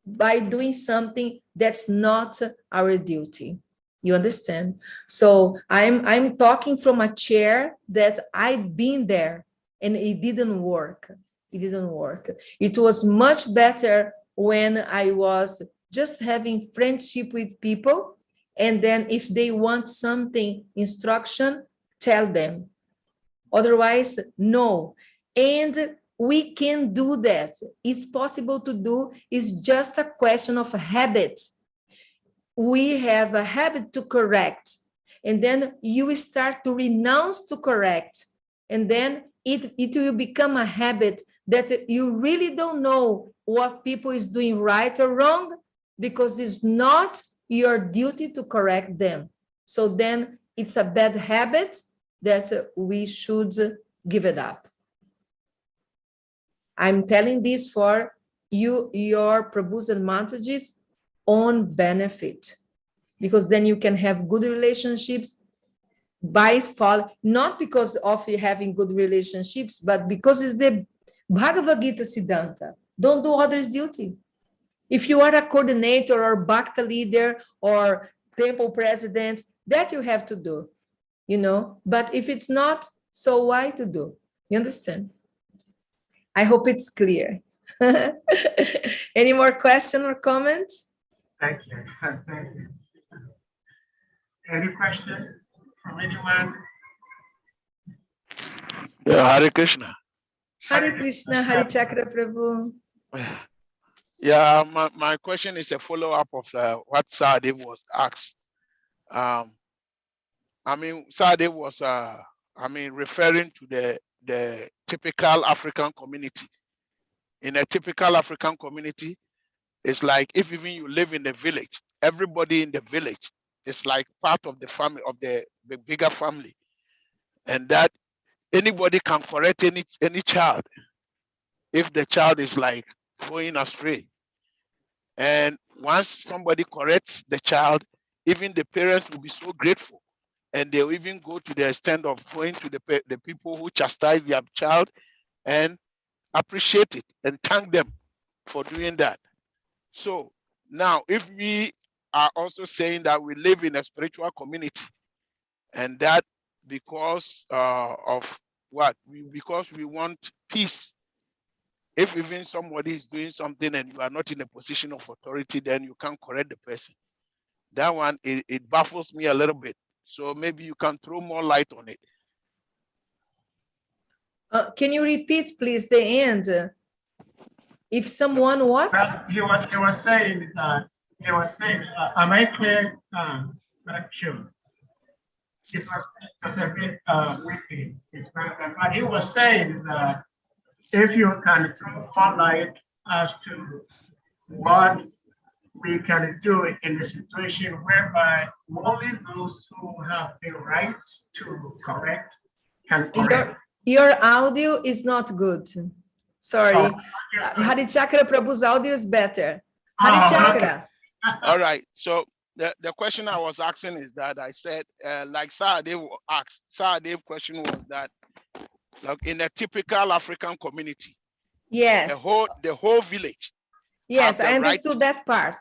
by doing something that's not our duty. You understand? So I'm talking from a chair that I've been there, and it didn't work. It didn't work. It was much better when I was just having friendship with people, and then if they want something, instruction, tell them. Otherwise, no. And we can do that. It's possible to do. It's just a question of habit. We have a habit to correct, and then you start to renounce to correct, and then it will become a habit that you really don't know what people is doing right or wrong, because it's not your duty to correct them. So then it's a bad habit that we should give it up. I'm telling this for you, your Prabhus and Mataji's own benefit, because then you can have good relationships by fall, not because of having good relationships, but because it's the Bhagavad Gita Siddhanta. Don't do others' duty. If you are a coordinator or Bhakta leader or temple president, that you have to do, you know, but if it's not, so why to do? You understand? I hope it's clear. Any more question or comments? Thank you. Thank you. Any question from anyone? Yeah, Hare Krishna. Hare Krishna, Hare Chakra Prabhu. Yeah, my question is a follow-up of what Sadev was asked. I mean, Sadev was, referring to the typical African community. In a typical African community, it's like if even you live in the village, everybody in the village is like part of the family, of the bigger family. And that anybody can correct any child if the child is like going astray. And once somebody corrects the child, even the parents will be so grateful. And they'll even go to the extent of going to the people who chastise their child and appreciate it and thank them for doing that. So now, if we are also saying that we live in a spiritual community, and that because of what? Because we want peace. If even somebody is doing something and you are not in a position of authority, then you can't correct the person. That one, it baffles me a little bit. So maybe you can throw more light on it. Can you repeat, please, the end? If someone what? He was saying, am I clear? Not sure. It was a bit witty, but he was saying that if you can throw more light as to what we can do in a situation whereby only those who have the rights to correct can correct. Your audio is not good. Sorry. Hari Chakra Prabhu's audio is better. Hari Chakra. All right. So the question I was asking is that I said, like Saadev asked, Saadev's question was that, like in a typical African community, yes, the whole village. Yes, I understood that part.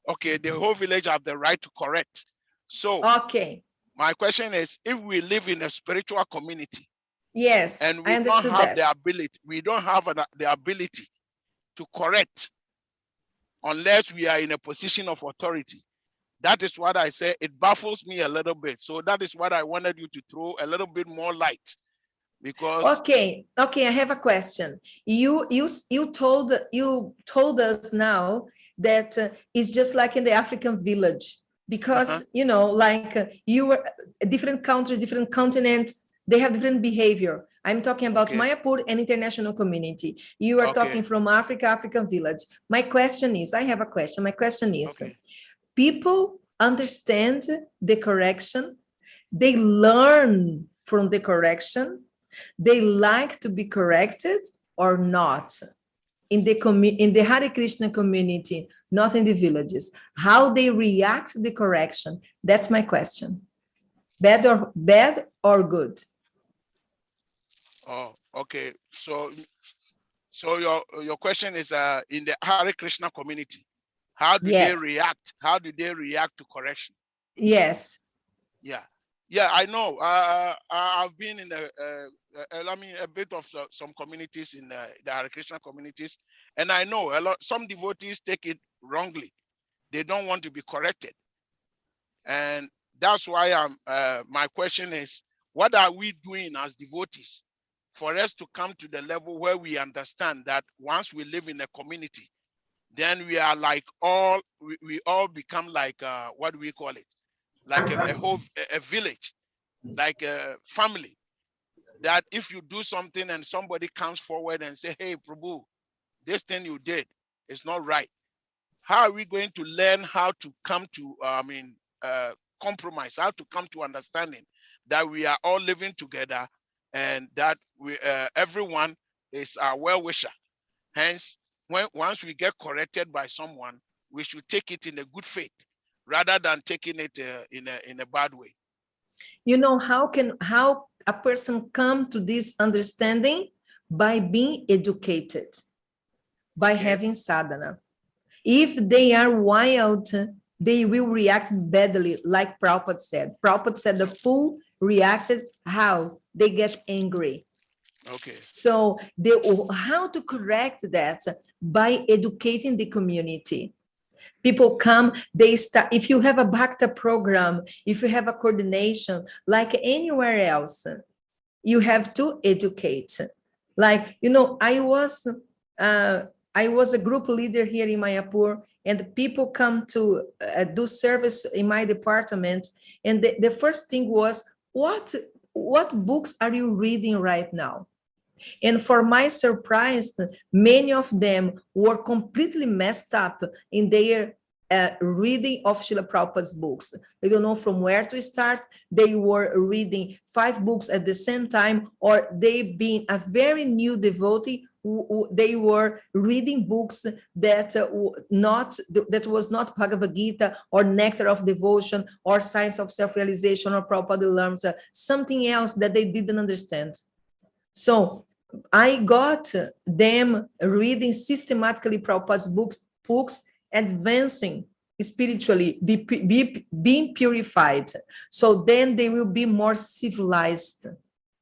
Okay, the whole village have the right to correct. So okay, my question is, if we live in a spiritual community, yes, and we don't have the ability, the ability to correct unless we are in a position of authority. That is what I say. It baffles me a little bit. So that is what I wanted you to throw a little bit more light, because okay, I have a question. You told us now that it's just like in the African village, because you know, like you were different countries, different continents, they have different behavior. I'm talking about Mayapur and international community. You are talking from African village. My question is, I have a question. My question is, people understand the correction, they learn from the correction, they like to be corrected or not in the Hare Krishna community, not in the villages. How they react to the correction? That's my question. Bad or good? Oh, okay. So your question is in the Hare Krishna community, how do they react? How do they react to correction? Yes. Yeah, I know. I've been in a bit of some communities in the Hare Krishna communities, and I know some devotees take it wrongly. They don't want to be corrected, and that's why my question is, what are we doing as devotees for us to come to the level where we understand that once we live in a community, then we are like we all become like what do we call it? Like a village, like a family, that if you do something and somebody comes forward and say, hey, Prabhu, this thing you did is not right. How are we going to learn how to come to, compromise, how to come to understanding that we are all living together and that everyone is our well-wisher? Hence, once we get corrected by someone, we should take it in a good faith, rather than taking it in a bad way. You know, how a person come to this understanding? By being educated, by having sadhana. If they are wild, they will react badly, like Prabhupada said. Prabhupada said the fool reacted how? They get angry. Okay. So how to correct that? By educating the community. People come, they start, if you have a Bhakta program, if you have a coordination, like anywhere else, you have to educate. Like, you know, I was a group leader here in Mayapur, and people come to do service in my department. And the first thing was, what books are you reading right now? And for my surprise, many of them were completely messed up in their reading of Srila Prabhupada's books. They don't know from where to start. They were reading 5 books at the same time, or they being a very new devotee, they were reading books that that was not Bhagavad Gita or Nectar of Devotion or Science of Self-Realization or Prabhupada learned something else that they didn't understand. So I got them reading systematically Prabhupada's books, advancing spiritually, being purified. So then they will be more civilized.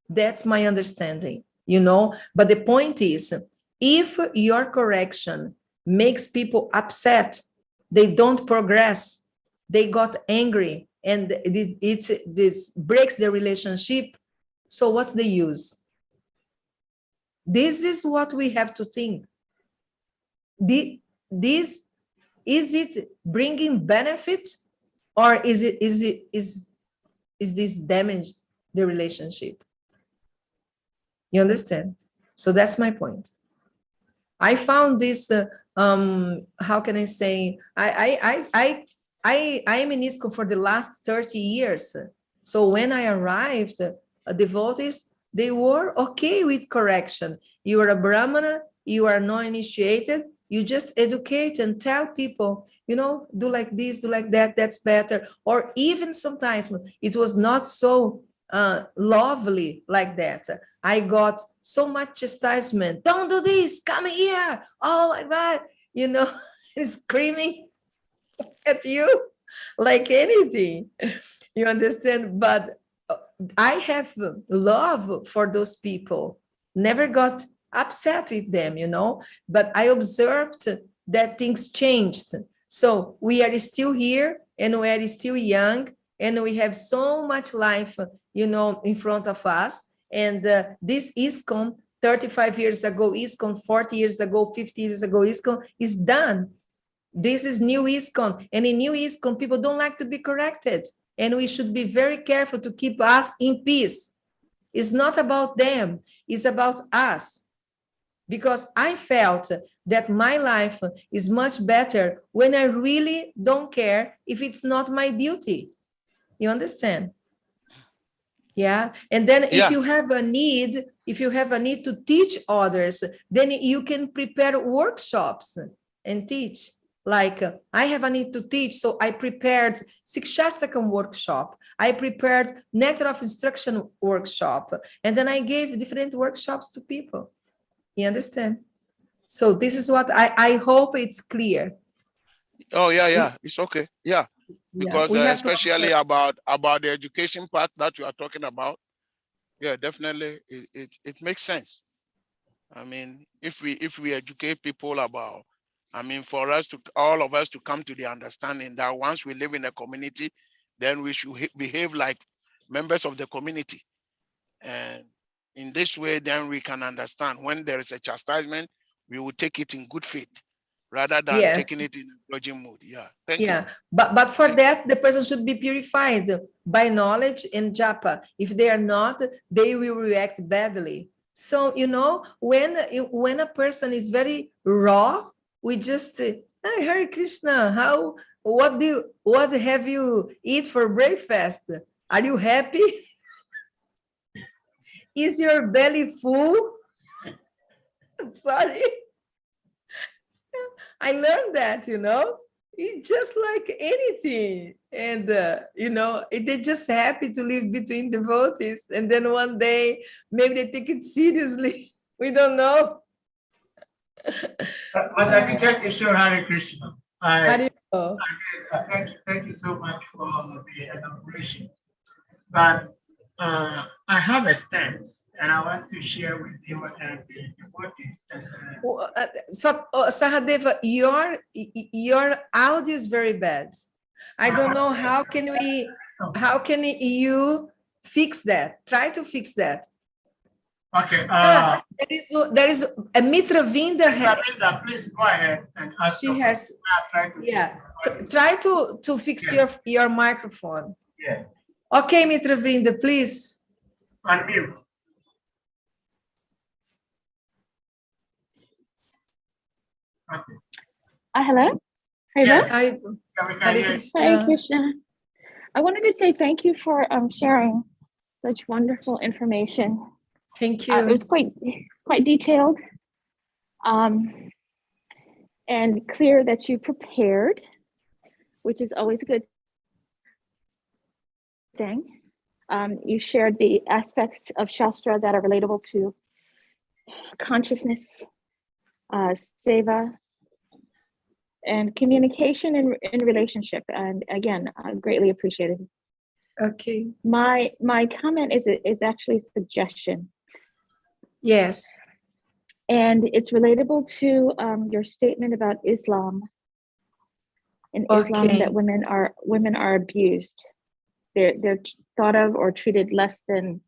That's my understanding, you know. But the point is, if your correction makes people upset, they don't progress, they got angry, and this breaks the relationship, so what's the use? This is what we have to think. Is it bringing benefit, or is this damaged the relationship? You understand? So that's my point. I found this. How can I say? I am in ISKCON for the last 30 years. So when I arrived, devotees, they were okay with correction. You are a Brahmana, you are non-initiated, you just educate and tell people, you know, do like this, do like that, that's better. Or even sometimes it was not so lovely like that. I got so much chastisement. Don't do this, come here. Oh my God, you know, screaming at you like anything. You understand? But I have love for those people, never got upset with them, you know, but I observed that things changed. So we are still here, and we are still young, and we have so much life, you know, in front of us. And this ISKCON, 35 years ago, ISKCON, 40 years ago, 50 years ago, ISKCON is done. This is new ISKCON, and in new ISKCON, people don't like to be corrected. And we should be very careful to keep us in peace. It's not about them, it's about us. Because I felt that my life is much better when I really don't care if it's not my duty. You understand? Yeah. And then if you have a need, to teach others, then you can prepare workshops and teach. Like I have a need to teach, so I prepared Sikshastakam workshop. I prepared Nectar of Instruction workshop. And then I gave different workshops to people. You understand? So this is what I hope it's clear. Oh, yeah. It's okay. Yeah. Because especially about the education part that you are talking about. Yeah, definitely. It makes sense. I mean, if we educate people about, I mean, for us to, all of us to come to the understanding that once we live in a community, then we should behave like members of the community. And in this way, then we can understand when there is a chastisement, we will take it in good faith rather than taking it in a grudging mood. Yeah. Thank you. But for that, the person should be purified by knowledge and japa. If they are not, they will react badly. So, you know, when a person is very raw, we just, Hare Krishna, what have you eat for breakfast? Are you happy? Is your belly full? I'm sorry. I learned that, you know, it's just like anything. And, you know, they're just happy to live between devotees. And then one day, maybe they take it seriously. We don't know. But I can tell you, sure, Hare Krishna. Thank you so much for the elaboration. But I have a stance, and I want to share with you and the devotees. So, Sahadeva, your audio is very bad. I don't know how can you fix that? Try to fix that. Okay. There is a Mitra Vinda. Please go ahead and ask. She has. Try to fix your microphone. Yeah. Okay, Mitra Vrinda, please. Unmute. Okay. Hello? Yes. Hare Yeah, we can Hare hear you. Krishna. Hare Krishna. I wanted to say thank you for sharing such wonderful information. Thank It was you. quite detailed, and clear that you prepared, which is always a good thing. You shared the aspects of Shastra that are relatable to consciousness, seva, and communication in relationship. And again, I greatly appreciated it. Okay. My comment is actually a suggestion, Yes. and it's relatable to your statement about Islam. In Islam, Okay. that women are abused. They're thought of or treated less than,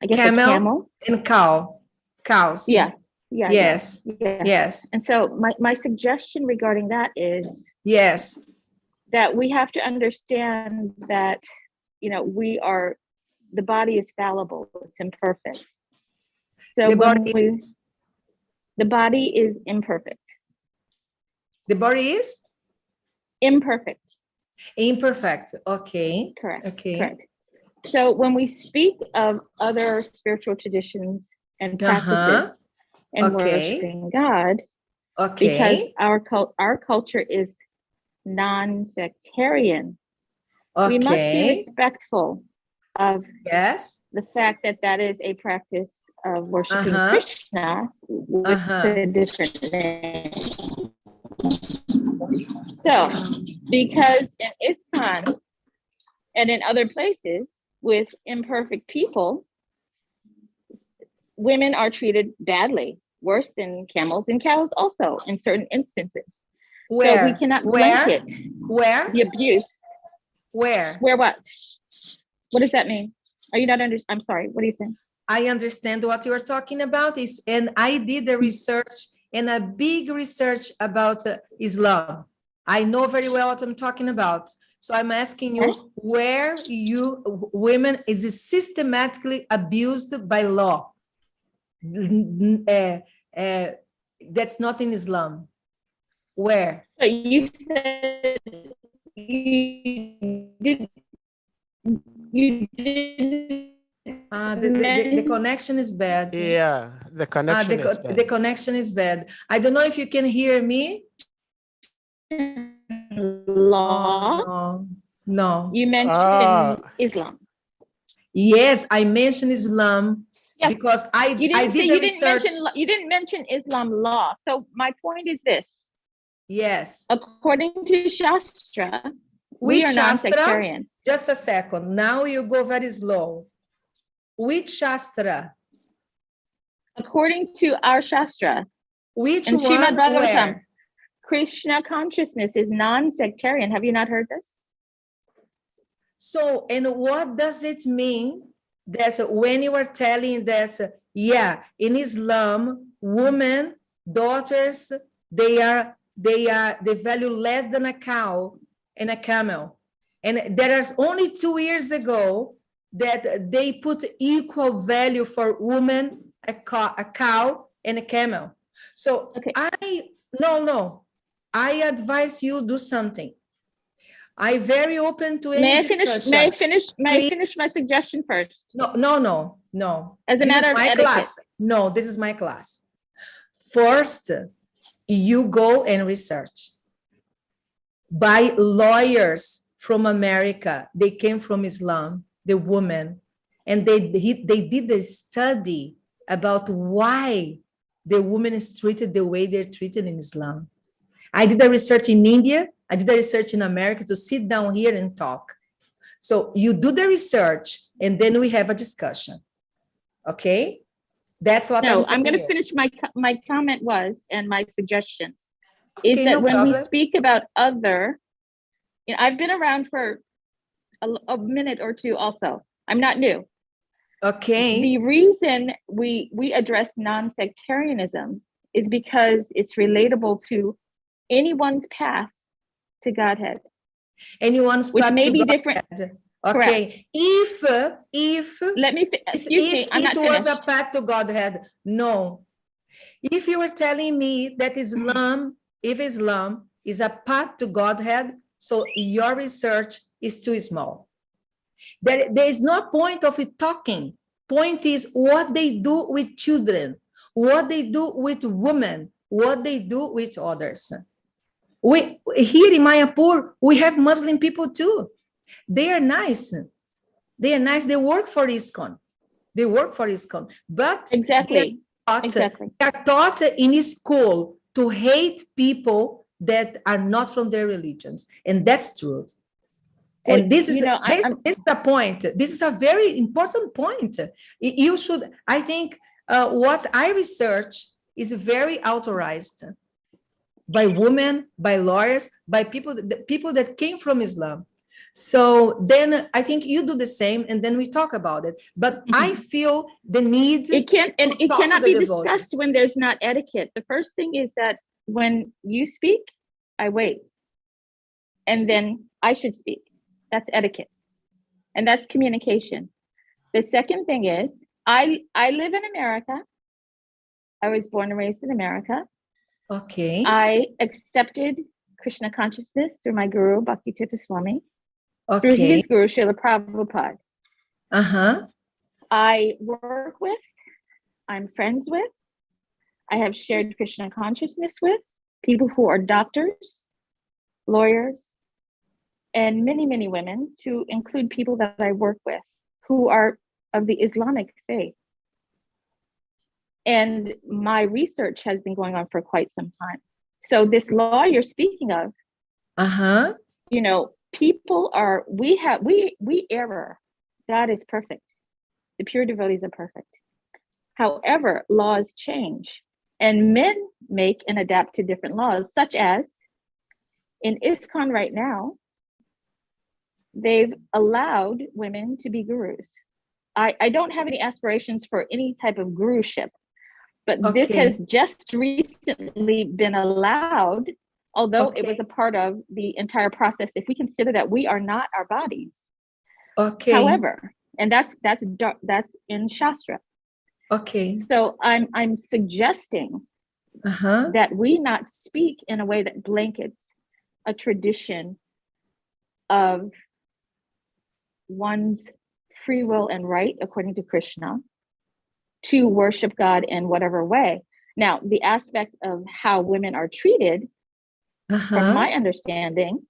I guess, a camel. and cows. Yeah. Yes. Yeah. Yes. And so my suggestion regarding that is Yes. that we have to understand that, the body is fallible, it's imperfect. So The when body the body is imperfect. The body is Imperfect. imperfect. Okay. Correct. Okay. Correct. So when we speak of other spiritual traditions and practices and Okay. worshiping God, because Okay. our culture is non-sectarian, we must be Okay. respectful of Yes. the fact that is a practice of worshiping Krishna with a different name. So, because in ISKCON and in other places with imperfect people, women are treated badly, worse than camels and cows also in certain instances. Where? So we cannot blanket Where? the abuse. Where? Where what? What does that mean? Are you not I'm sorry, what do you think? I understand what you are talking about, and I did the research and a big research about Islam. I know very well what I'm talking about. So I'm asking you, where women is systematically abused by law? That's not in Islam. Where? So you said you did. The connection is bad. Yeah, the connection is bad. The connection is bad. I don't know if you can hear me. Law. No. You mentioned Islam. Yes, I mentioned Islam. Yes, because I did the research. You didn't mention Islam law. So my point is this. Yes. According to Shastra, we are non-sectarian. Just a second. Now you go very slow. Which Shastra? According to our Shastra. Which and one? SRIMAD BHAGAVATAM, Where? Krishna consciousness is non-sectarian. Have you not heard this? So, and what does it mean that when you are telling that, yeah, in Islam, women, daughters, they value less than a cow and a camel. And there are only 2 years ago that they put equal value for women, a cow and a camel. So okay. I advise you do something. I'm very open to any May I finish my suggestion first? No. As a matter of etiquette. Class. No, this is my class. First, you go and research by lawyers from America. They came from Islam, the women, and they did a study about why the woman is treated the way they're treated in Islam. I did a research in India. I did a research in America to sit down here and talk. So you do the research and then we have a discussion. Okay? That's what I'm going to finish my comment was, and my suggestion is that no when problem. we speak about other, I've been around for a minute or two also. I'm not new. Okay. The reason we address non-sectarianism is because it's relatable to anyone's path to Godhead. Anyone's path, which may to be Godhead. different. Okay. Correct. If let me excuse me, I'm it not was finished. a path to Godhead, no. If you were telling me that Islam, if Islam is a path to Godhead, so your research is too small. There is no point of it talking. Point is what they do with children, what they do with women, what they do with others. We here in Mayapur, we have Muslim people too. They are nice. They are nice. They work for ISKCON. They work for ISKCON. But Exactly. they are taught in school to hate people that are not from their religions. And that's true. And this is, this is the point. This is a very important point. You should, I think, what I research is very authorized by women, by lawyers, by people that came from Islam. So then I think you do the same, and then we talk about it. But I feel the need. It cannot be discussed when there's not etiquette. The first thing is that when you speak, I wait, and then I should speak. That's etiquette, and that's communication. The second thing is I live in America. I was born and raised in America. Okay. I accepted Krishna consciousness through my guru, Bhaktivedanta Swami. Okay. Through his guru, Srila Prabhupada. Uh-huh. I work with, I'm friends with, I have shared Krishna consciousness with people who are doctors, lawyers, and many, many women, to include people that I work with who are of the Islamic faith. And my research has been going on for quite some time. So this law you're speaking of, you know, people are, we err. God is perfect. The pure devotees are perfect. However, laws change, and men make and adapt to different laws, such as in ISKCON right now, they've allowed women to be gurus. I don't have any aspirations for any type of guruship, but this has just recently been allowed, although it was a part of the entire process, if we consider that we are not our bodies. However, and that's in Shastra. So I'm suggesting that we not speak in a way that blankets a tradition of one's free will and right, according to Krishna, to worship God in whatever way. Now, the aspect of how women are treated, from my understanding,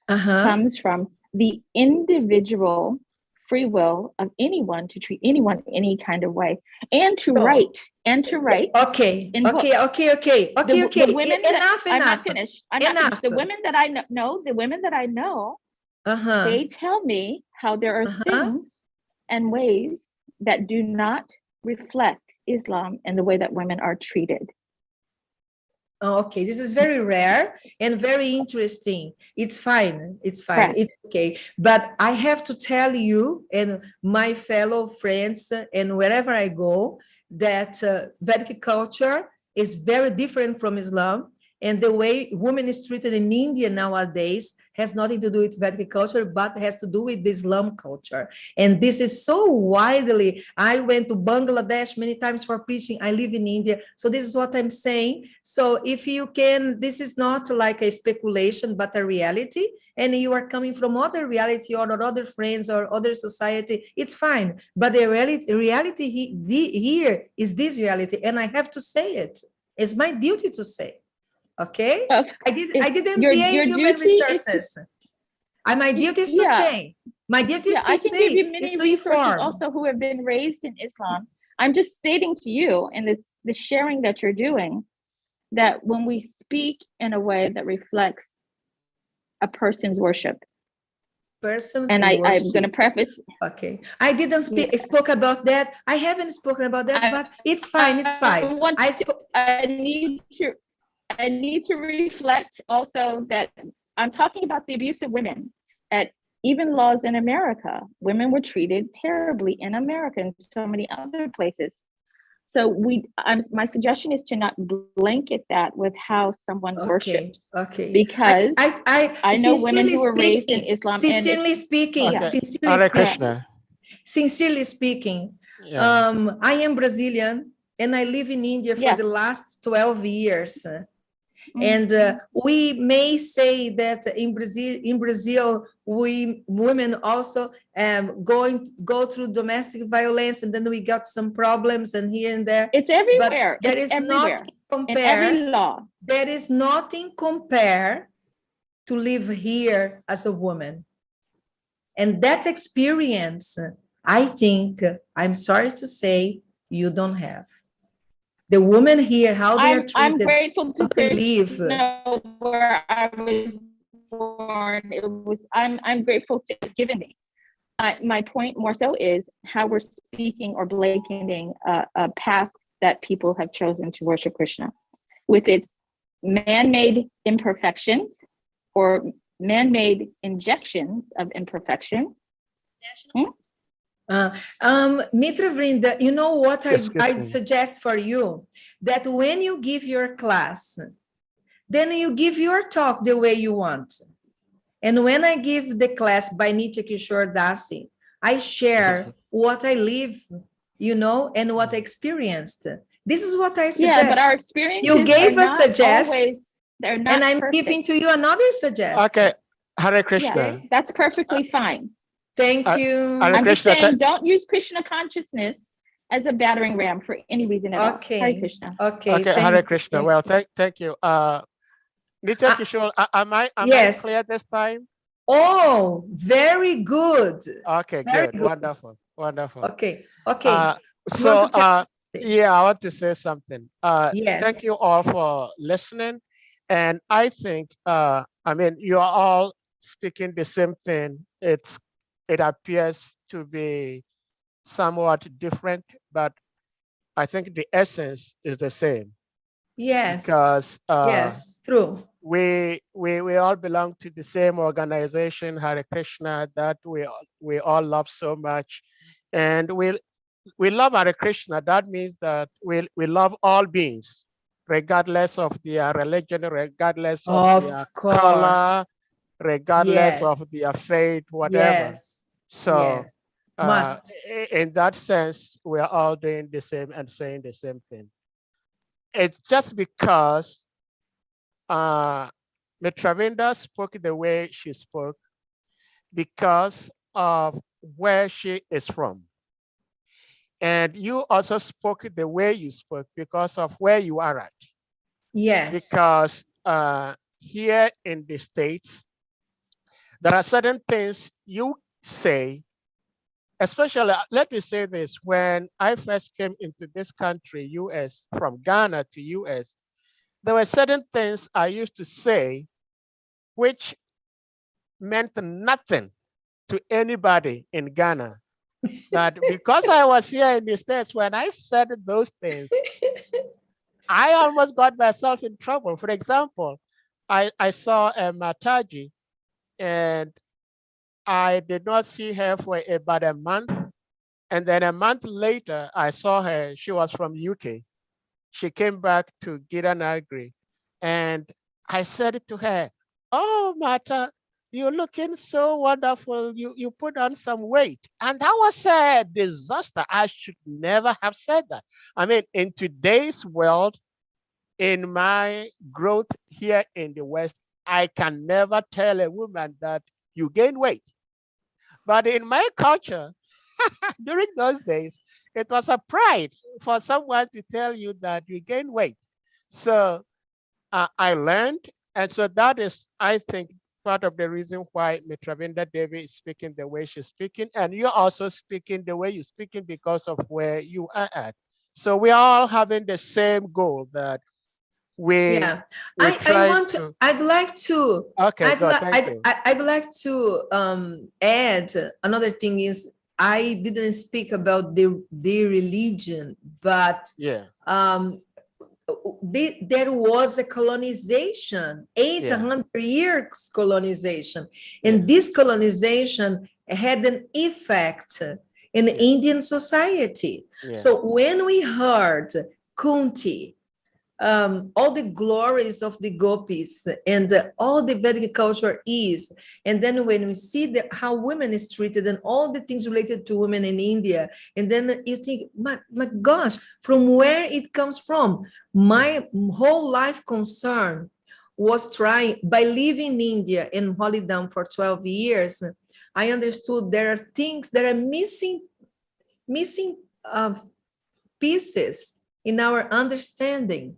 comes from the individual free will of anyone to treat anyone any kind of way, and to write. The women that, I'm not finished. The women that I know, they tell me how there are things and ways that do not reflect Islam and the way that women are treated. Okay, this is very rare and very interesting. It's fine. It's fine. It's okay. But I have to tell you and my fellow friends and wherever I go that Vedic culture is very different from Islam. And the way women is treated in India nowadays has nothing to do with Vedic culture, but has to do with the Islam culture. And this is so widely. I went to Bangladesh many times for preaching. I live in India. So this is what I'm saying. So if you can, this is not like a speculation, but a reality. And you are coming from other reality or other friends or other society, it's fine. But the reality here is this reality. And I have to say it. It's my duty to say. Okay, I did MBA in human resources. My duty is to say. My duty is to I say. can give you many resources also who have been raised in Islam. I'm just stating to you, and the sharing that you're doing, that when we speak in a way that reflects a person's worship. I'm going to preface. Okay, I didn't spoke about that. I haven't spoken about that, but it's fine. It's fine. I need to reflect also that I'm talking about the abuse of women. At even laws in America, women were treated terribly in America and so many other places. So my suggestion is to not blanket that with how someone worships. Because I know women who were raised in Islam. Sincerely speaking, I am Brazilian and I live in India for the last 12 years. And we may say that in Brazil, we women also go through domestic violence, and then we got some problems and here and there. It's everywhere. But that is everywhere. not compare. In every law. There is nothing compare to live here as a woman. And that experience, I think, I'm sorry to say, you don't have. The women here, how they are treated. I'm grateful to believe. Know where I was born. I'm grateful to it given me. My point more so is how we're speaking or blanketing a path that people have chosen to worship Krishna with its man-made imperfections or man-made injections of imperfection. Mitra Vrinda, you know what I'd suggest for you? That when you give your class, then you give your talk the way you want. And when I give the class by NITYA Kishore Dasi, I share what I live, and what I experienced. This is what I suggest. Yeah, but our experiences you gave a suggest, they're not and I'm perfect. giving to you another suggestion. Okay, Hare Krishna. Yeah, that's perfectly fine. Thank you. I'm just saying, don't use Krishna consciousness as a battering ram for any reason at all. Okay. Hare Krishna. Okay. Hare Krishna. Well, thank you. NITYA Kishore, am I clear this time? Oh, very good. Okay, good. Wonderful. Okay. So, yeah, I want to say something. Yes. Thank you all for listening. And I think, you are all speaking the same thing. It appears to be somewhat different, but I think the essence is the same. Yes. Because yes, true. We all belong to the same organization, Hare Krishna, that we all love so much, and we love Hare Krishna. That means that we love all beings, regardless of their religion, regardless of their color, regardless of their faith, whatever. Yes. So Must. In that sense, we are all doing the same and saying the same thing. It's just because Mitravinda spoke the way she spoke because of where she is from. And you also spoke the way you spoke because of where you are at. Yes. Because here in the States, there are certain things you say, especially, let me say this, when I first came into this country, US, from Ghana to US, there were certain things I used to say which meant nothing to anybody in Ghana. But because I was here in the States, when I said those things, I almost got myself in trouble. For example, I saw Mataji, and I did not see her for about a month. And then a month later, I saw her. She was from UK. She came back to Giranagri. And I said to her, "Oh, Mata, you're looking so wonderful. You put on some weight." And that was a disaster. I should never have said that. I mean, in today's world, in my growth here in the West, I can never tell a woman that you gain weight. But in my culture, during those days, it was a pride for someone to tell you that you gain weight. So I learned. And so that is, I think, part of the reason why Mitravinda Devi is speaking the way she's speaking. And you're also speaking the way you're speaking because of where you are at. So we are all having the same goal that I'd like to add another thing is I didn't speak about the religion, but there was a colonization, 800 years colonization, and this colonization had an effect in Indian society. So when we heard Kunti, all the glories of the gopis and all the Vedic culture is, and then when we see how women is treated and all the things related to women in India, and then you think, my gosh, from where it comes from? My whole life concern was trying, by living in India and holding down for 12 years, I understood there are things that are missing pieces in our understanding.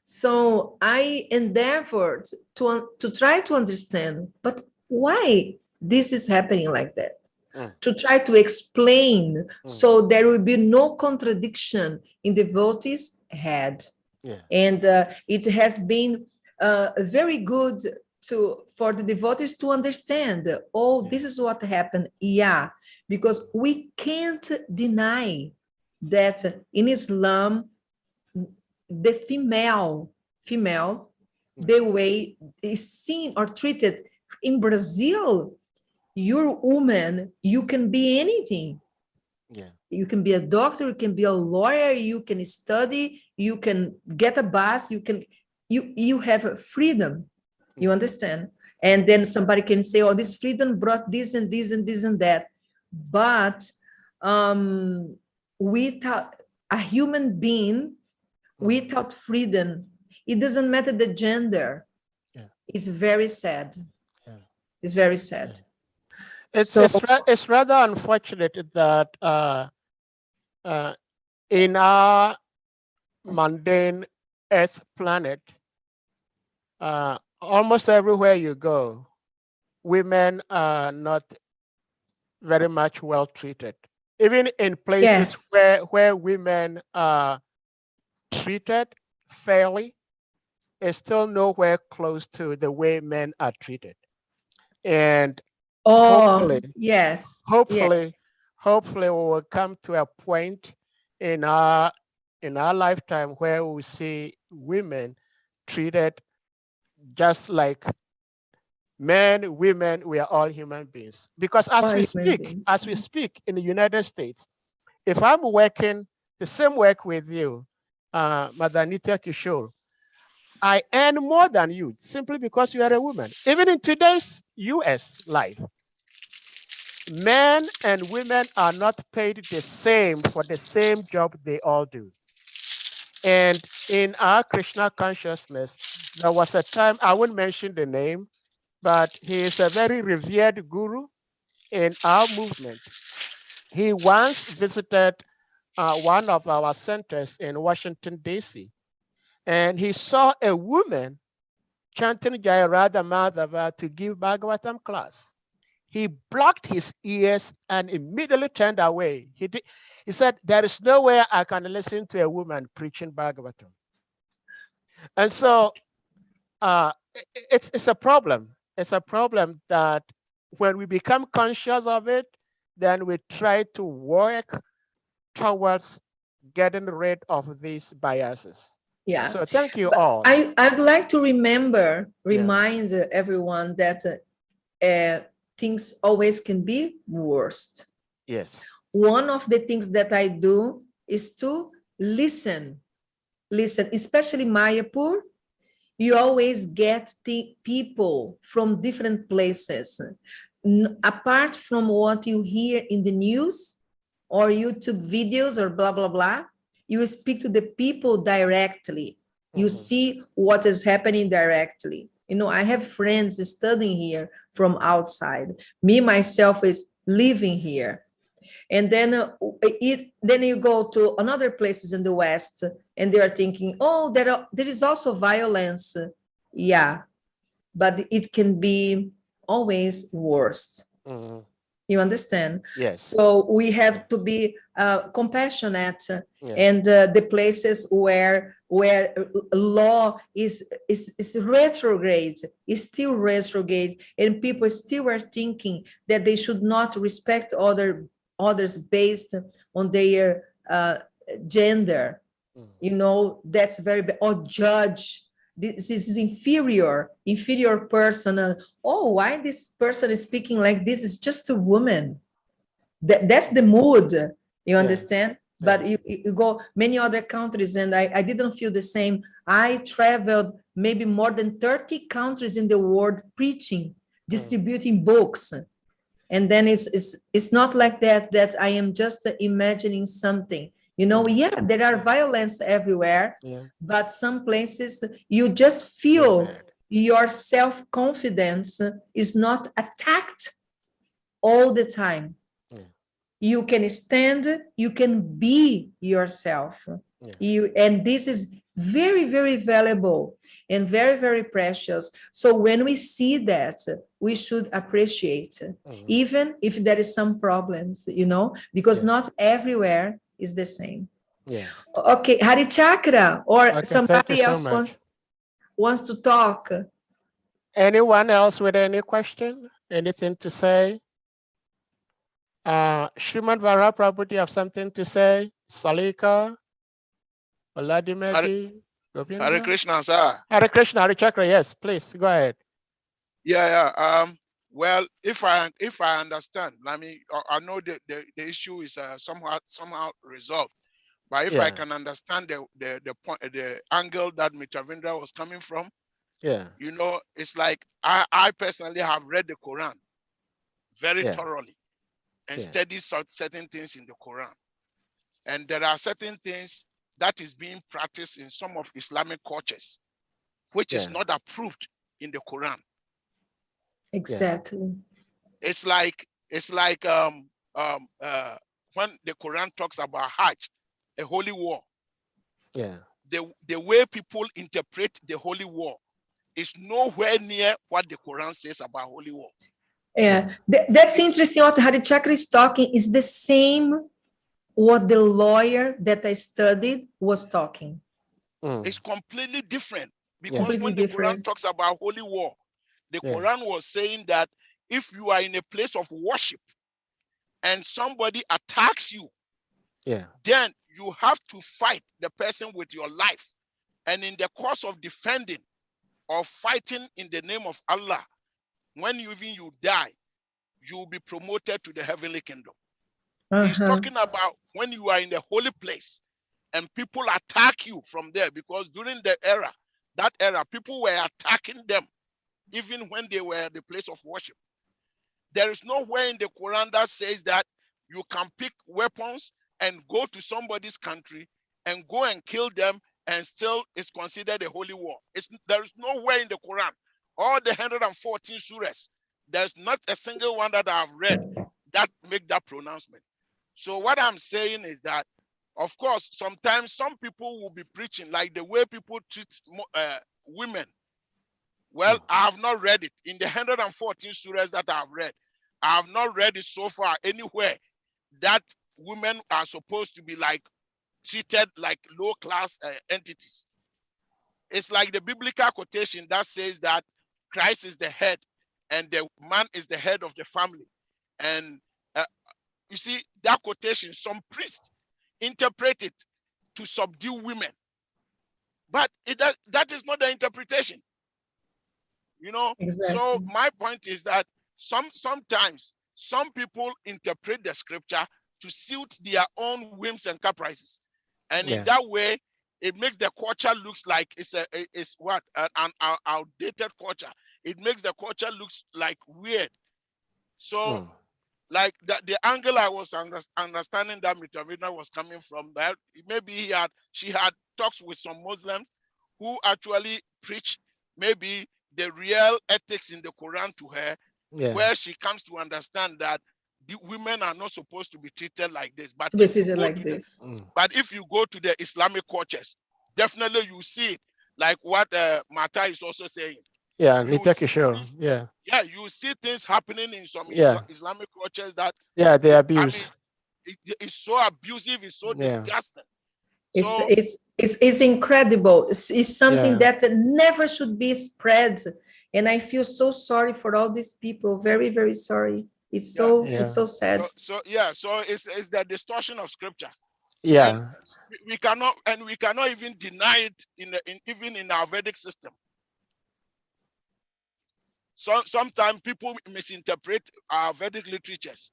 So I endeavored to try to understand, but why this is happening like that? To try to explain so there will be no contradiction in the devotees' head. Yeah. And it has been very good for the devotees to understand, oh, this is what happened. Yeah, because we can't deny that in Islam, the female, the way is seen or treated. In Brazil, you're a woman, you can be anything. Yeah. You can be a doctor, you can be a lawyer, you can study, you can get a bus, you have freedom, you understand? And then somebody can say, oh, this freedom brought this and this and this and that. But without a human being, without freedom, it doesn't matter the gender. Yeah. It's very sad. Yeah. It's very sad. Yeah. It's rather unfortunate that in our mundane Earth planet, almost everywhere you go, women are not very much well treated. Even in places where women are treated fairly, it's still nowhere close to the way men are treated. And hopefully we will come to a point in our lifetime where we see women treated just like men, women, we are all human beings. Because as we speak in the United States, if I'm working the same work with you, Mother NITYA KISHORE, I earn more than you simply because you are a woman. Even in today's US life, men and women are not paid the same for the same job they all do. And in our Krishna consciousness, there was a time, I won't mention the name, but he is a very revered guru in our movement. He once visited one of our centers in Washington, D.C., and he saw a woman chanting Jaya Radha Madhava to give Bhagavatam class. He blocked his ears and immediately turned away. He said, there is no way I can listen to a woman preaching Bhagavatam. And so it's a problem. It's a problem that when we become conscious of it, then we try to work towards getting rid of these biases. Yeah. So thank you all. I'd like to remind everyone that things always can be worse. Yes. One of the things that I do is to listen, especially Mayapur. You always get the people from different places. Apart from what you hear in the news or YouTube videos or blah, blah, blah, you speak to the people directly. You see what is happening directly. You know, I have friends studying here from outside. Me, myself, is living here. And then you go to another places in the West, and they are thinking, oh, there is also violence. Yeah, but it can be always worse. You understand? Yes. So we have to be compassionate, and the places where law is retrograde, is still retrograde, and people still are thinking that they should not respect others based on their gender. You know, that's very bad. Or judge. This is inferior person. Oh, why this person is speaking like this? Is just a woman. That's the mood. You understand? But you go many other countries, and I didn't feel the same. I traveled maybe more than 30 countries in the world preaching, distributing books. And then it's not like that I am just imagining something. You know, there are violence everywhere, but some places you just feel your self-confidence is not attacked all the time. Yeah. You can stand, you can be yourself. Yeah. And this is very, very valuable and very, very precious. So when we see that, we should appreciate, even if there is some problems, you know, because not everywhere is the same. Yeah. Okay, Hari Chakra, or Okay, somebody so else much. wants to talk. Anyone else with any question? Anything to say? Srimad Prabhupada, you have something to say? Salika, Oladimeji, Hare Govinda? Krishna, sir. Hare Krishna, Hare Chakra, yes, please, go ahead. Yeah. Well, if I understand, I mean, I know the issue is somehow resolved. But if I can understand the point, the angle that Mitravendra was coming from, you know, it's like I personally have read the Quran very thoroughly and studied certain things in the Quran. And there are certain things that is being practiced in some of Islamic cultures, which is not approved in the Quran. Exactly. It's like when the Quran talks about Hajj, a holy war. The way people interpret the holy war is nowhere near what the Quran says about holy war. Yeah, that's interesting. What Hari Chakra is talking is the same what the lawyer that I studied was talking. It's completely different, because Completely when the different. Quran talks about holy war, the Quran was saying that if you are in a place of worship and somebody attacks you, then you have to fight the person with your life. And in the course of defending or fighting in the name of Allah, when you die, you will be promoted to the heavenly kingdom. He's talking about when you are in the holy place and people attack you from there, because during that era, people were attacking them even when they were at the place of worship. There is nowhere in the Quran that says that you can pick weapons and go to somebody's country and go and kill them and still is considered a holy war. There is nowhere in the Quran, all the 114 surahs, there's not a single one that I've read that make that pronouncement. So what I'm saying is that, of course, sometimes some people will be preaching like the way people treat women. Well, I have not read it. In the 114 surahs that I've read, I have not read it so far anywhere that women are supposed to be like treated like low-class entities. It's like the biblical quotation that says that Christ is the head and the man is the head of the family. And you see, that quotation, some priests interpret it to subdue women. But that is not the interpretation. You know, so my point is that sometimes some people interpret the scripture to suit their own whims and caprices, and in that way, it makes the culture looks like it's an outdated culture. It makes the culture looks like weird. So, like the angle I was understanding that Mitravendra was coming from, that maybe she had talks with some Muslims who actually preach maybe the real ethics in the Quran to her, where she comes to understand that the women are not supposed to be treated like this. But if you go to the Islamic cultures, definitely you see it, like what Mata is also saying. Yeah, NITYA KISHORE. Yeah. Yeah, you see things happening in some Islamic cultures that they abuse. I mean, it's so abusive, it's so disgusting. It's incredible. It's something that never should be spread. And I feel so sorry for all these people. Very, very sorry. It's so sad. So it's the distortion of scripture. Yeah. We cannot even deny it even in our Vedic system. So sometimes people misinterpret our Vedic literatures.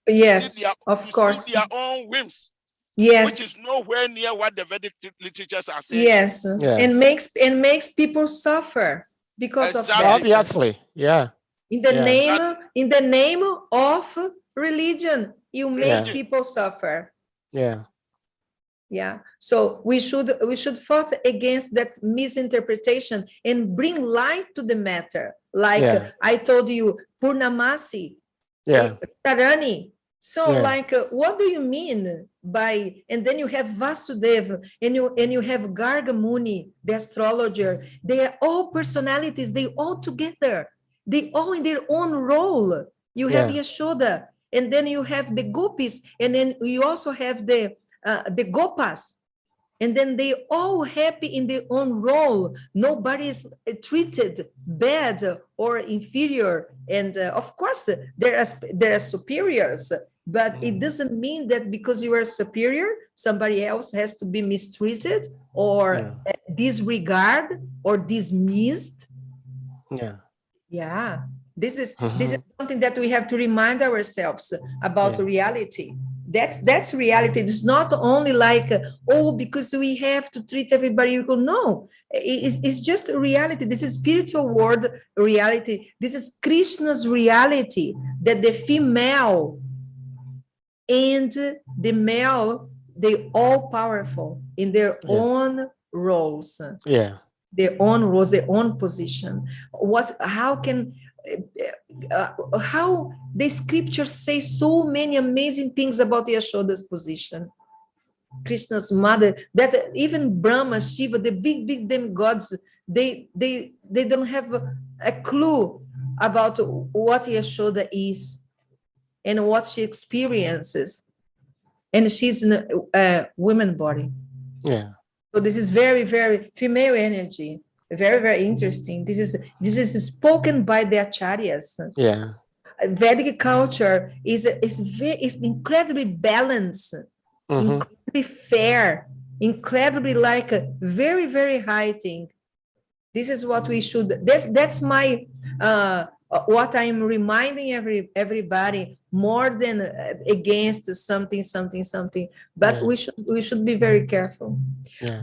Yes, of course. Their own whims. Yes. Which is nowhere near what the Vedic literatures are saying. Yes. And makes people suffer because of that. Obviously, In the name of religion, you make people suffer. Yeah. Yeah, so we should fight against that misinterpretation and bring light to the matter. Like I told you, Purnamasi, Tarani. So like, what do you mean by? And then you have Vasudeva, and you have Gargamuni, the astrologer. They are all personalities. They all together. They all in their own role. You have Yashoda, and then you have the Gopis, and then you also have the Gopas, and then they all happy in their own role. Nobody is treated bad or inferior, and of course there are superiors, but it doesn't mean that because you are superior, somebody else has to be mistreated or disregard or dismissed. This is something that we have to remind ourselves about reality. That's reality. It's not only like, oh, because we have to treat everybody equal. No, it's just reality. This is spiritual world reality. This is Krishna's reality, that the female and the male, they all powerful in their own roles. Their own roles, their own position. How the scriptures say so many amazing things about Yashoda's position, Krishna's mother, that even Brahma, Shiva, the big demigods, they don't have a clue about what Yashoda is and what she experiences, and she's in a woman body. So this is very, very female energy. Very, very interesting. This is spoken by the acharyas. Vedic culture is incredibly balanced, incredibly fair, incredibly like a very, very high thing. This is what we should. That's my what I'm reminding everybody, more than against something. But we should be very careful.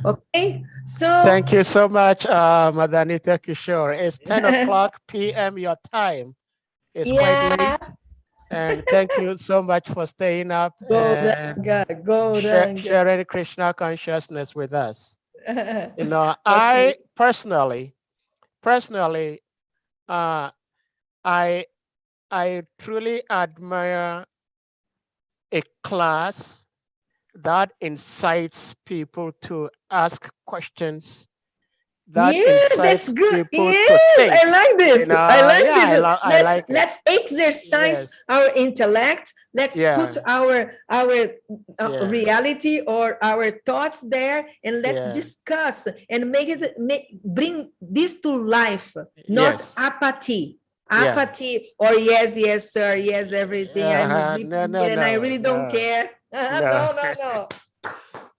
Okay, so thank you so much, Mother NITYA Kishore. It's 10 o'clock p.m. your time. It's quite late, and thank you so much for staying up and sharing Krishna consciousness with us. You know, I personally, I truly admire a class that incites people to ask questions. That's good. Yes, I like this. You know, I like this. Let's exercise our intellect. Let's put our reality or our thoughts there, and let's discuss and bring this to life, not apathy. Apathy or yes sir, yes everything. I'm sleeping and I really don't care.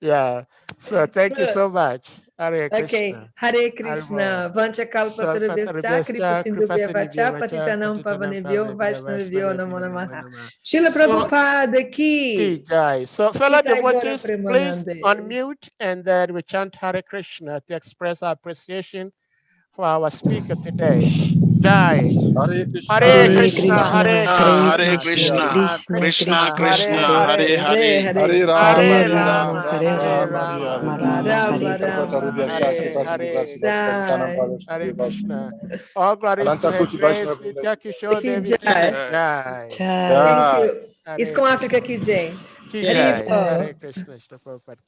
No. So thank you so much. Hare Krishna. Okay, Hare Krishna. Vancha kalpa tarubhyascha kripa sindhubhya vacha patitanam pavanebhyo vaishnavibhyo namo namaha. Srila Prabhupada ki jai. So fellow devotees, please unmute and then we chant Hare Krishna to express our appreciation for our speaker today. Jai. Hare Krishna, Hare Krishna, Krishna Krishna, Hare Hare, Hare Rama, Hare Rama, Hare Krishna. All glory to the grace, Nitya Kishore Devi Jai. Thank you. Iscom África ki jai. Hare Krishna, Prabhupada ki.